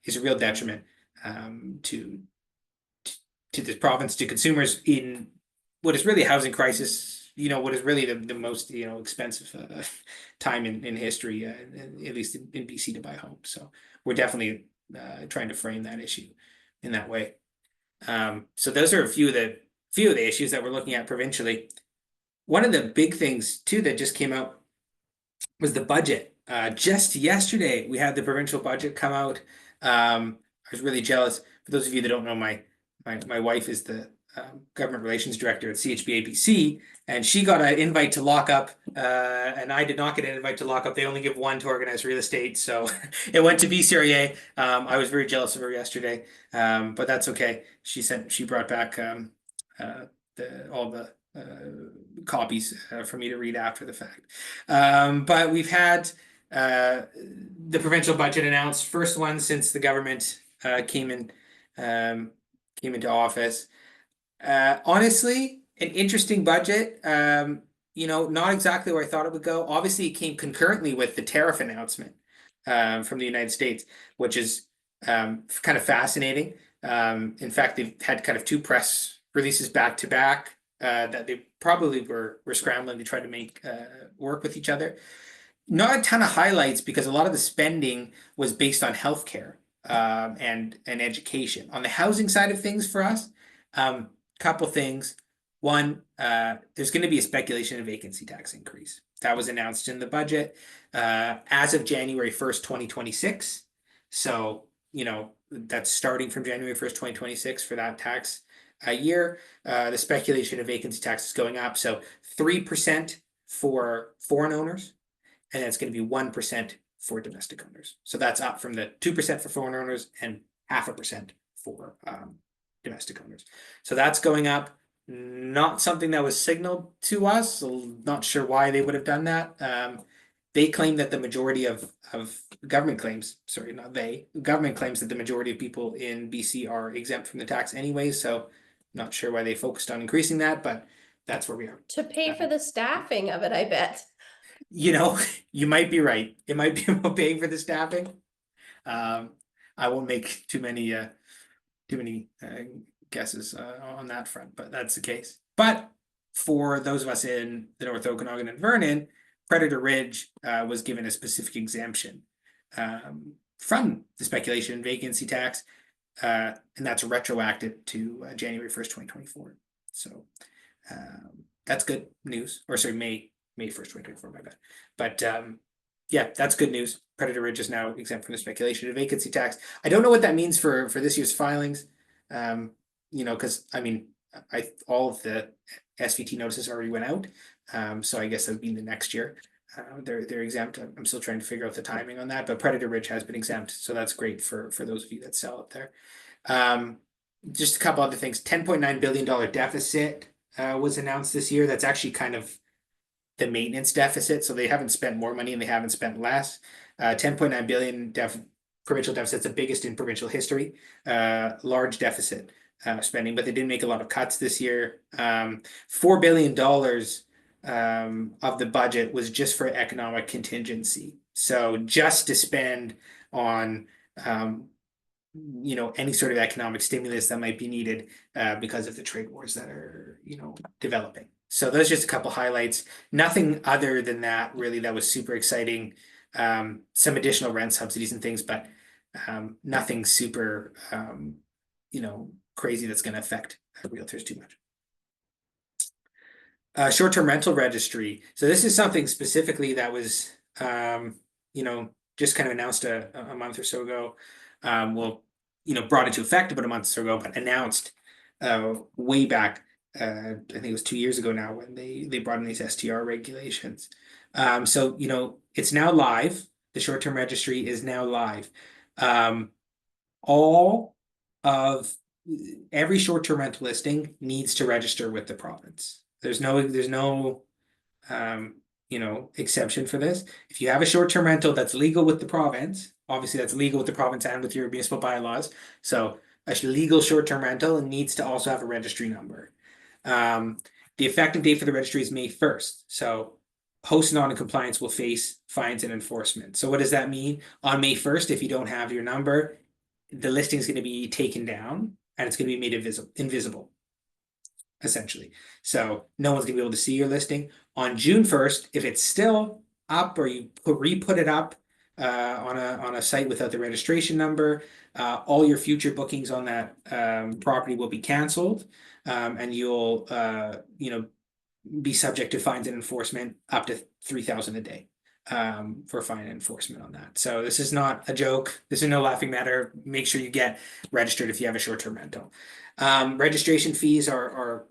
Speaker 1: is a real detriment to this province, to consumers in what is really a housing crisis. What is really the most expensive time in history, at least in BC, to buy homes. So we're definitely trying to frame that issue in that way. So those are a few of the issues that we're looking at provincially. One of the big things too that just came out was the budget. Just yesterday, we had the provincial budget come out. I was really jealous. For those of you that don't know, my wife is the government relations director at CHBABC, and she got an invite to lock up, and I did not get an invite to lock up. They only give one to organize real estate, so it went to BCREA. I was very jealous of her yesterday, but that's okay. She brought back all the copies for me to read after the fact. But we've had the provincial budget announced, first one since the government came into office. Honestly, an interesting budget. Not exactly where I thought it would go. Obviously, it came concurrently with the tariff announcement from the United States, which is kind of fascinating. In fact, they've had kind of two press releases back to back that they probably were scrambling to try to make work with each other. Not a ton of highlights because a lot of the spending was based on healthcare and education. On the housing side of things for us, couple things. One, there's going to be a speculation and vacancy tax increase. That was announced in the budget as of January 1st, 2026. So, that's starting from January 1st, 2026 for that tax year. The speculation and vacancy tax is going up. So 3% for foreign owners, and then it's going to be 1% for domestic owners. So that's up from the 2% for foreign owners and 0.5% for domestic owners. So that's going up. Not something that was signaled to us. So not sure why they would have done that. They claim that the majority of government claims, sorry, not they, government claims that the majority of people in BC are exempt from the tax anyway. So not sure why they focused on increasing that, but that's where we are.
Speaker 4: To pay for the staffing of it, I bet.
Speaker 1: You might be right. It might be about paying for the staffing. I won't make too many guesses on that front, but that's the case. But for those of us in the North Okanagan and Vernon, Predator Ridge was given a specific exemption from the speculation and vacancy tax. and that's retroactive to January 1st, 2024. So that's good news. Or sorry, May 1st, 2024, my bad. But yeah, that's good news. Predator Ridge is now exempt from the speculation and vacancy tax. I don't know what that means for this year's filings. Because I mean, all of the SVT notices already went out. So I guess that would be the next year. They're exempt. I'm still trying to figure out the timing on that, but Predator Ridge has been exempt, so that's great for those of you that sell up there. Just a couple other things. $10.9 billion deficit was announced this year. That's actually kind of the maintenance deficit, so they haven't spent more money and they haven't spent less. 10.9 billion provincial deficit's the biggest in provincial history. Large deficit spending, but they didn't make a lot of cuts this year. $4 billion of the budget was just for economic contingency. So just to spend on any sort of economic stimulus that might be needed because of the trade wars that are developing. So those are just a couple highlights. Nothing other than that really that was super exciting. Some additional rent subsidies and things, but nothing super crazy that's going to affect realtors too much. Short-term rental registry. So this is something specifically that was just kind of announced a month or so ago. Brought into effect about a month or so ago, but announced way back, I think it was 2 years ago now when they brought in these STR regulations. So it's now live. The short-term registry is now live. All of every short-term rental listing needs to register with the province. There's no exception for this. If you have a short-term rental that's legal with the province, obviously that's legal with the province and with your municipal bylaws. So a legal short-term rental needs to also have a registry number. The effective date for the registry is May 1st. So hosts non-compliance will face fines and enforcement. So what does that mean? On May 1st, if you don't have your number, the listing is going to be taken down and it's going to be made invisible, essentially. So no one's gonna be able to see your listing. On June 1st, if it's still up or you re-put it up on a site without the registration number, all your future bookings on that property will be canceled, and you'll be subject to fines and enforcement up to $3,000 a day for fine and enforcement on that. So this is not a joke. This is no laughing matter. Make sure you get registered if you have a short-term rental. Registration fees are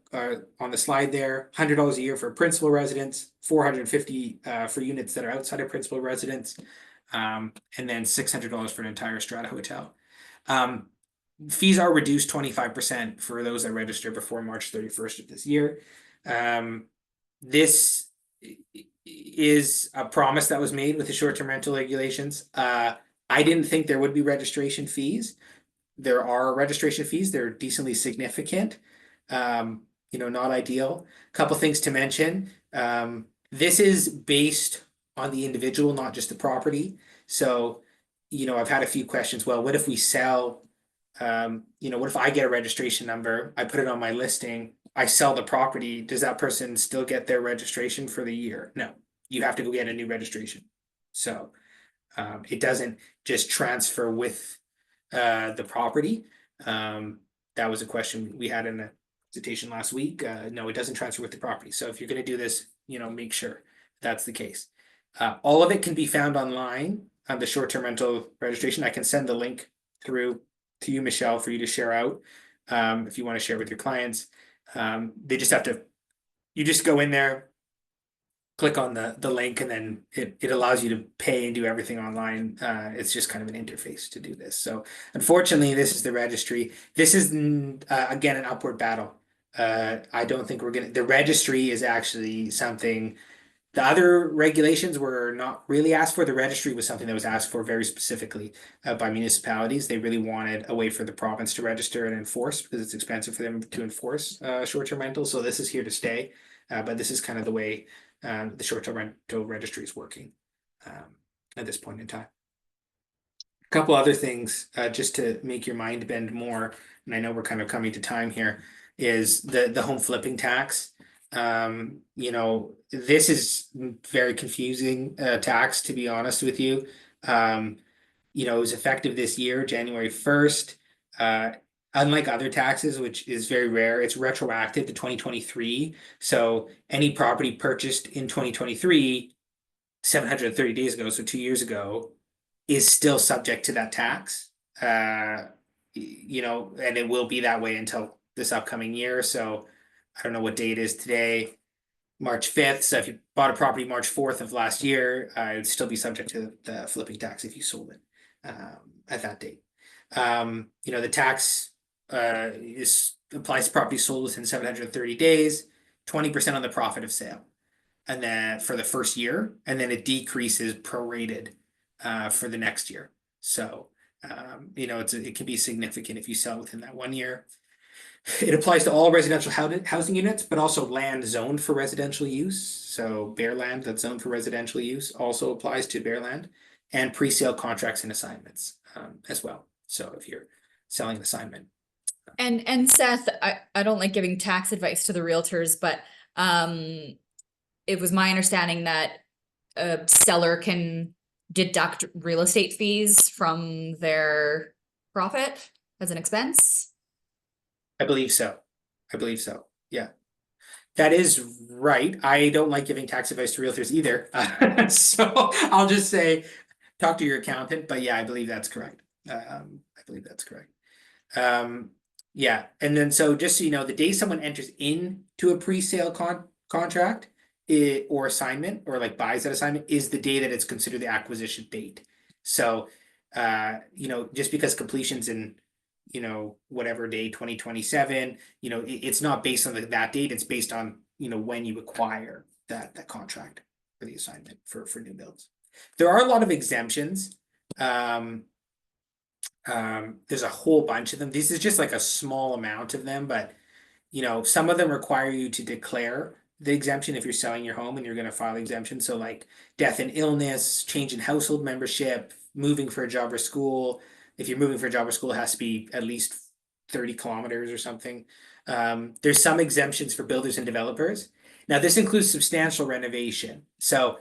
Speaker 1: on the slide there. $100 a year for principal residents, $450 for units that are outside of principal residents, and then $600 for an entire strata hotel. Fees are reduced 25% for those that register before March 31st of this year. This is a promise that was made with the short-term rental regulations. I didn't think there would be registration fees. There are registration fees. They're decently significant. Not ideal. Couple things to mention. This is based on the individual, not just the property. So, I've had a few questions. Well, what if we sell, what if I get a registration number, I put it on my listing, I sell the property, does that person still get their registration for the year? No, you have to go get a new registration. So it doesn't just transfer with the property. That was a question we had in a presentation last week. No, it doesn't transfer with the property. So if you're going to do this, make sure that's the case. All of it can be found online on the short-term rental registration. I can send the link through to you, Michelle, for you to share out if you want to share with your clients. They just have to, you just go in there, click on the link, and then it allows you to pay and do everything online. It's just kind of an interface to do this. So unfortunately, this is the registry. This is again an upward battle. I don't think the registry is actually something. The other regulations were not really asked for. The registry was something that was asked for very specifically by municipalities. They really wanted a way for the province to register and enforce because it's expensive for them to enforce short-term rentals. So this is here to stay. But this is kind of the way the short-term rental registry is working at this point in time. A couple other things just to make your mind bend more, and I know we're kind of coming to time here, is the home flipping tax. This is very confusing tax, to be honest with you. It was effective this year, January 1st. Unlike other taxes, which is very rare, it's retroactive to 2023. So any property purchased in 2023, 730 days ago, so 2 years ago, is still subject to that tax. You know, and it will be that way until this upcoming year. So I don't know what day it is today, March 5th. So if you bought a property March 4th of last year, it would still be subject to the flipping tax if you sold it at that date. You know, the tax applies to property sold within 730 days, 20% on the profit of sale. And then for the first year, and then it decreases prorated for the next year. So you know, it can be significant if you sell within that 1 year. It applies to all residential housing units, but also land zoned for residential use. So bare land that's zoned for residential use also applies to bare land, and pre-sale contracts and assignments as well. So if you're selling an assignment.
Speaker 2: And Seth, I don't like giving tax advice to the realtors, but it was my understanding that a seller can deduct real estate fees from their profit as an expense.
Speaker 1: I believe so. Yeah. That is right. I don't like giving tax advice to realtors either. So I'll just say, talk to your accountant, but yeah, I believe that's correct. Yeah, and then so just so you know, the day someone enters into a pre-sale contract or assignment, or like buys that assignment, is the day that it's considered the acquisition date. So you know, just because completion's in, you know, whatever day, 2027, you know, it's not based on that date, it's based on, you know, when you acquire that contract for the assignment for new builds. There are a lot of exemptions. There's a whole bunch of them. This is just like a small amount of them, but you know, some of them require you to declare the exemption if you're selling your home and you're going to file the exemption. So like death and illness, change in household membership, moving for a job or school. If you're moving for a job or school, it has to be at least 30 kilometers or something. There's some exemptions for builders and developers. Now, this includes substantial renovation. So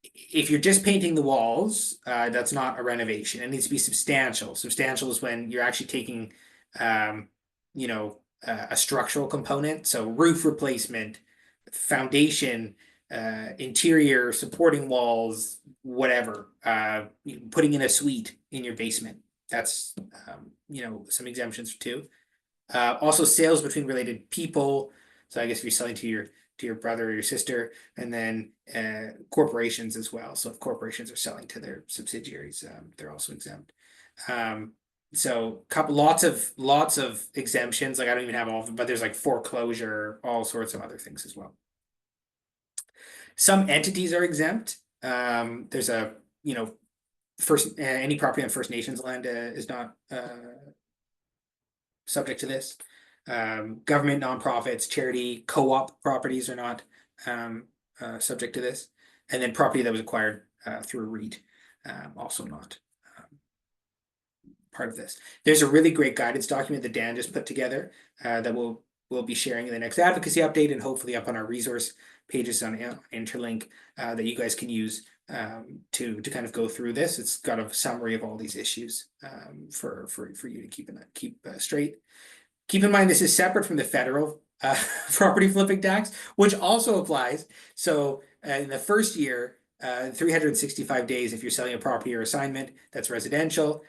Speaker 1: if you're just painting the walls, that's not a renovation. It needs to be substantial. Substantial is when you're actually taking, you know, a structural component. So roof replacement, foundation, interior supporting walls, whatever. Putting in a suite in your basement. That's, you know, some exemptions too. Also sales between related people. So I guess if you're selling to your brother or your sister, and then corporations as well. So if corporations are selling to their subsidiaries, they're also exempt. So lots of exemptions. Like I don't even have all of them, but there's like foreclosure, all sorts of other things as well. Some entities are exempt. There's a, you know, any property on First Nations land is not subject to this. Government, nonprofits, charity, co-op properties are not subject to this. And then property that was acquired through a REIT, also not part of this. There's a really great guidance document that Dan just put together that we'll be sharing in the next advocacy update, and hopefully up on our resource pages on Interlink that you guys can use to kind of go through this. It's got a summary of all these issues for you to keep straight. Keep in mind, this is separate from the federal property flipping tax, which also applies. So in the first year, 365 days, if you're selling a property or assignment that's residential,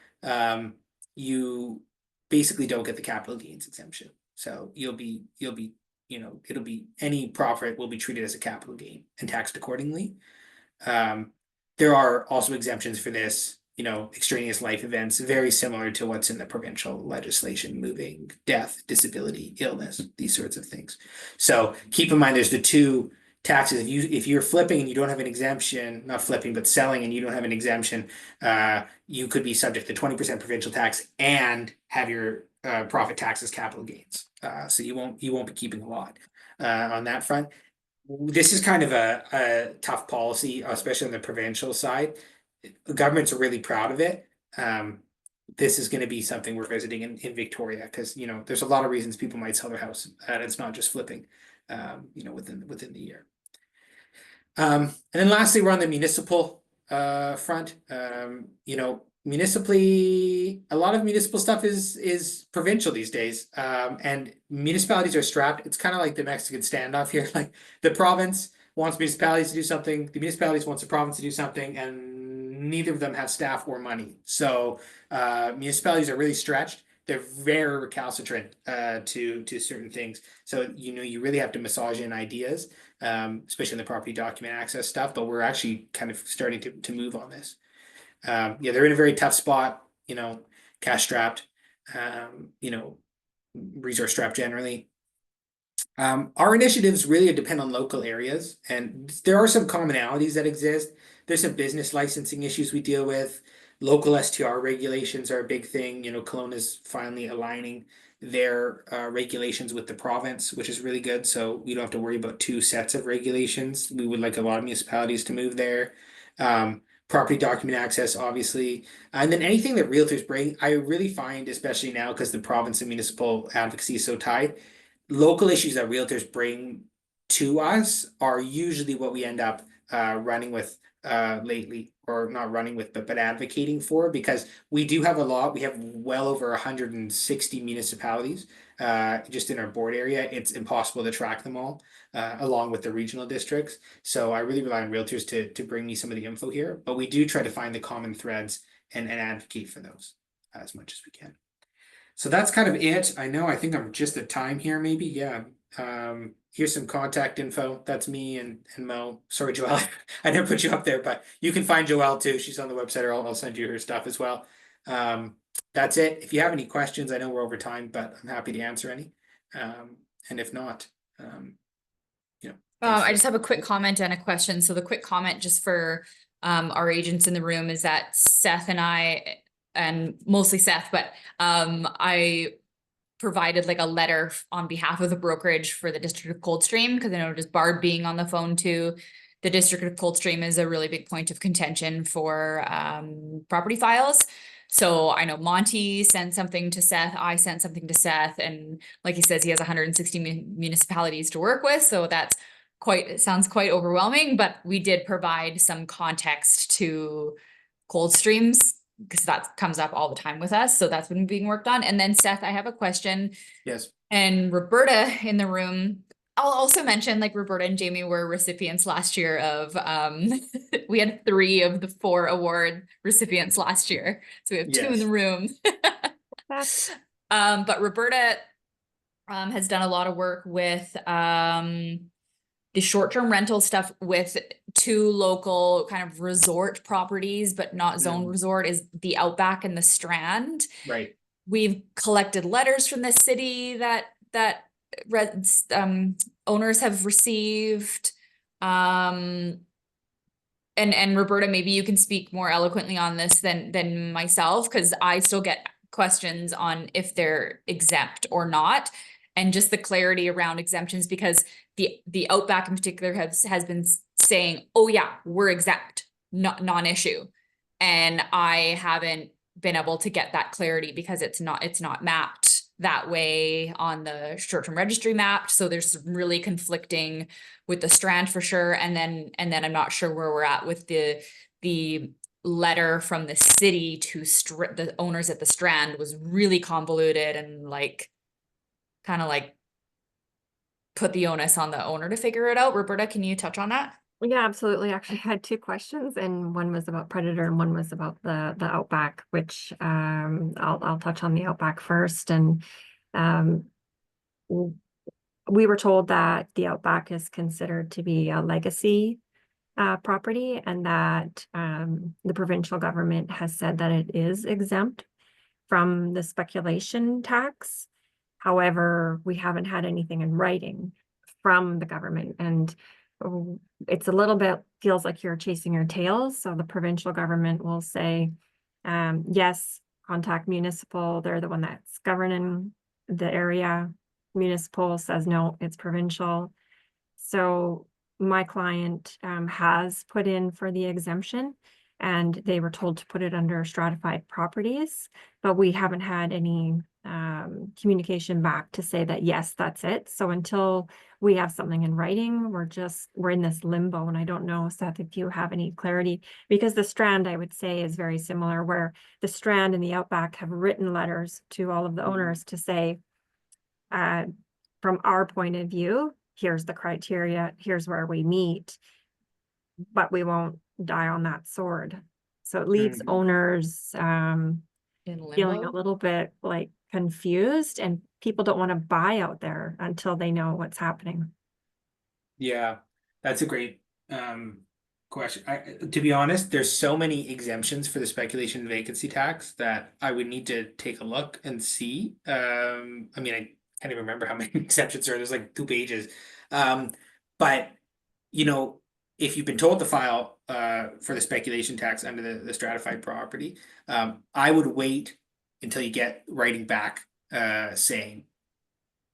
Speaker 1: you basically don't get the capital gains exemption. So you'll be, you know, it'll be, any profit will be treated as a capital gain and taxed accordingly. There are also exemptions for this, you know, extraneous life events, very similar to what's in the provincial legislation, moving, death, disability, illness, these sorts of things. So keep in mind, there's the two taxes. If you're flipping and you don't have an exemption, not flipping, but selling and you don't have an exemption, you could be subject to 20% provincial tax and have your profit tax as capital gains. So you won't be keeping a lot on that front. This is kind of a tough policy, especially on the provincial side. The governments are really proud of it. This is going to be something we're visiting in Victoria, because, you know, there's a lot of reasons people might sell their house, and it's not just flipping, you know, within the year. And then lastly, we're on the municipal front. You know, municipally, a lot of municipal stuff is provincial these days. And municipalities are strapped. It's kind of like the Mexican standoff here. Like the province wants municipalities to do something, the municipalities wants the province to do something, and neither of them have staff or money. So municipalities are really stretched. They're very recalcitrant to certain things. So you really have to massage in ideas, especially in the property document access stuff. But we're actually kind of starting to move on this. Yeah, they're in a very tough spot, cash strapped, resource strapped generally. Our initiatives really depend on local areas, and there are some commonalities that exist. There's some business licensing issues we deal with. Local STR regulations are a big thing. Kelowna is finally aligning their regulations with the province, which is really good. So we don't have to worry about two sets of regulations. We would like a lot of municipalities to move there. Property document access, obviously. And then anything that realtors bring, I really find, especially now because the province and municipal advocacy is so tied, local issues that realtors bring to us are usually what we end up running with lately, or not running with, but advocating for, because we do have a lot. We have well over 160 municipalities just in our board area. It's impossible to track them all, along with the regional districts. So I really rely on realtors to bring me some of the info here, but we do try to find the common threads and advocate for those as much as we can. So that's kind of it. I think I'm just at time here, maybe. Yeah. Here's some contact info. That's me and Mo. Sorry, Joelle. I didn't put you up there, but you can find Joelle too. She's on the website, or I'll send you her stuff as well. That's it. If you have any questions, I know we're over time, but I'm happy to answer any. And if not,
Speaker 2: I just have a quick comment and a question. So the quick comment, just for our agents in the room, is that Seth and I, and mostly Seth, but I provided like a letter on behalf of the brokerage for the District of Coldstream, because I noticed Barb being on the phone too. The District of Coldstream is a really big point of contention for property files. So I know Monty sent something to Seth, I sent something to Seth, and like he says, he has 160 municipalities to work with. So that's it sounds quite overwhelming, but we did provide some context to Coldstream's, because that comes up all the time with us. So that's been being worked on. And then Seth, I have a question.
Speaker 1: Yes.
Speaker 2: And Roberta in the room, I'll also mention, like, Roberta and Jamie were recipients last year of, we had 3 of the 4 award recipients last year. So we have 2 in the room. But Roberta has done a lot of work with the short-term rental stuff with 2 local kind of resort properties, but not zone resort, is the Outback and the Strand.
Speaker 1: Right.
Speaker 2: We've collected letters from the city that owners have received. And Roberta, maybe you can speak more eloquently on this than myself, because I still get questions on if they're exempt or not, and just the clarity around exemptions, because the Outback in particular has been saying, oh yeah, we're exempt, non-issue. And I haven't been able to get that clarity because it's not mapped that way on the short-term registry mapped. So there's really conflicting with the Strand for sure. And then I'm not sure where we're at with the letter from the city to the owners at the Strand was really convoluted and kind of put the onus on the owner to figure it out. Roberta, can you touch on that?
Speaker 5: Yeah, absolutely. Actually, I had 2 questions, and one was about Predator and one was about the Outback, which I'll touch on the Outback first. And we were told that the Outback is considered to be a legacy property, and that the provincial government has said that it is exempt from the speculation tax. However, we haven't had anything in writing from the government, and it's a little bit feels like you're chasing your tails. So the provincial government will say, yes, contact municipal. They're the one that's governing the area. Municipal says, no, it's provincial. So my client has put in for the exemption, and they were told to put it under stratified properties, but we haven't had any communication back to say that, yes, that's it. So until we have something in writing. We're in this limbo, and I don't know, Seth, if you have any clarity, because the Strand, I would say, is very similar, where the Strand and the Outback have written letters to all of the owners to say, from our point of view, here's the criteria, here's where we meet, but we won't die on that sword. So it leaves
Speaker 1: Mhm.
Speaker 5: owners
Speaker 2: In
Speaker 5: feeling a
Speaker 2: limbo.
Speaker 5: little bit like confused, and people don't want to buy out there until they know what's happening.
Speaker 1: Yeah, that's a great question. To be honest, there's so many exemptions for the speculation and vacancy tax that I would need to take a look and see. I mean, I can't even remember how many exemptions are. There's like 2 pages. But you know, if you've been told to file for the speculation tax under the stratified property, I would wait until you get writing back saying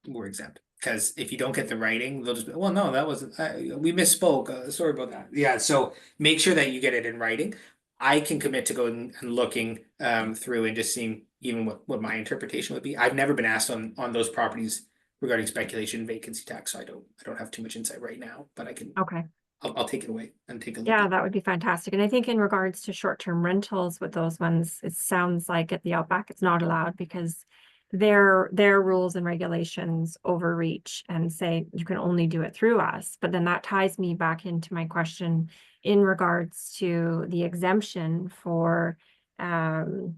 Speaker 1: we're exempt. Because if you don't get the writing, they'll just be, well, no, that wasn't, we misspoke. Sorry about that. Yeah, so make sure that you get it in writing. I can commit to going and looking through and just seeing even what my interpretation would be. I've never been asked on those properties regarding speculation and vacancy tax, so I don't have too much insight right now, but I can
Speaker 5: Okay.
Speaker 1: I'll take it away and take a look.
Speaker 5: Yeah,
Speaker 1: at
Speaker 5: that would be fantastic. And I think in regards to short-term rentals with those ones, it sounds like at the Outback, it's not allowed because their rules and regulations overreach and say you can only do it through us. But then that ties me back into my question in regards to the exemption for the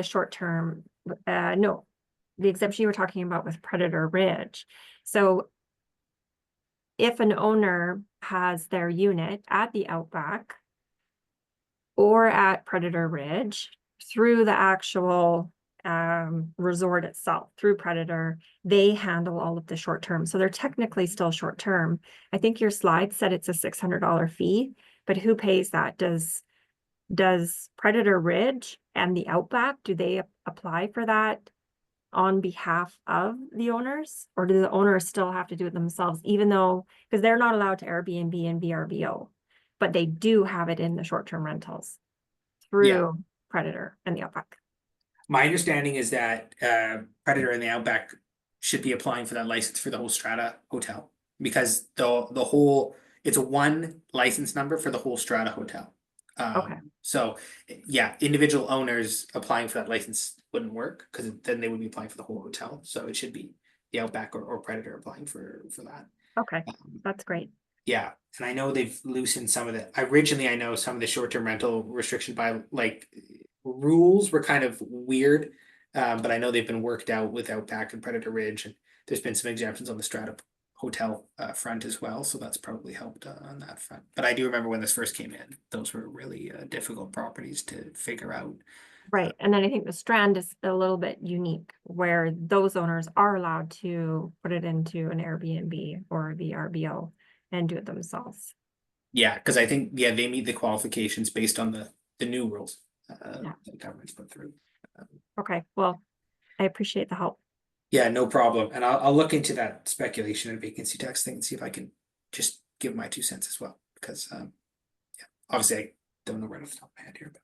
Speaker 5: short-term, no, the exemption you were talking about with Predator Ridge. So if an owner has their unit at the Outback or at Predator Ridge through the actual resort itself, through Predator, they handle all of the short term. So they're technically still short term. I think your slide said it's a $600 fee, but who pays that? Does Predator Ridge and the Outback, do they apply for that on behalf of the owners, or do the owners still have to do it themselves, even though, because they're not allowed to Airbnb and VRBO, but they do have it in the short-term rentals through Predator and the Outback.
Speaker 1: My understanding is that Predator and the Outback should be applying for that license for the whole Strata hotel because the whole it's a one license number for the whole Strata hotel.
Speaker 5: Okay.
Speaker 1: So yeah, individual owners applying for that license wouldn't work because then they would be applying for the whole hotel. So it should be the Outback or Predator applying for that.
Speaker 5: Okay, that's great.
Speaker 1: Yeah, and I know they've loosened some of the. Originally, I know some of the short-term rental restriction by like rules were kind of weird, but I know they've been worked out with Outback and Predator Ridge, and there's been some exemptions on the Strata hotel front as well, so that's probably helped on that front. But I do remember when this first came in, those were really difficult properties to figure out.
Speaker 5: Right, and then I think the Strand is a little bit unique, where those owners are allowed to put it into an Airbnb or VRBO and do it themselves.
Speaker 1: Yeah, because I think they meet the qualifications based on the new rules
Speaker 5: Yeah.
Speaker 1: that the government's put through.
Speaker 5: Okay, well, I appreciate the help.
Speaker 1: Yeah, no problem. And I'll look into that speculation and vacancy tax thing and see if I can just give my 2 cents as well. Because yeah, obviously I don't know right off the top of my head here, but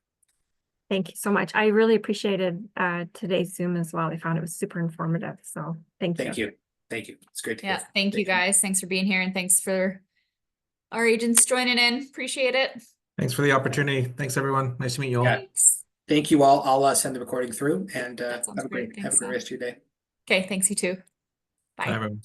Speaker 5: Thank you so much. I really appreciated today's Zoom as well. I found it was super informative. So thank you.
Speaker 1: thank you. Thank you. It's great to
Speaker 2: Yeah,
Speaker 1: hear.
Speaker 2: thank you guys. Thanks for being here and thanks for our agents joining in. Appreciate it.
Speaker 3: Thanks for the opportunity. Thanks, everyone. Nice to meet you all.
Speaker 1: Yeah.
Speaker 2: Thanks.
Speaker 1: Thank you all. I'll send the recording through and
Speaker 2: That sounds
Speaker 1: have a
Speaker 2: great.
Speaker 1: great
Speaker 2: Thanks, Sam.
Speaker 1: rest of your day.
Speaker 2: Okay, thanks you too.
Speaker 3: Bye,
Speaker 2: Bye.
Speaker 3: everyone.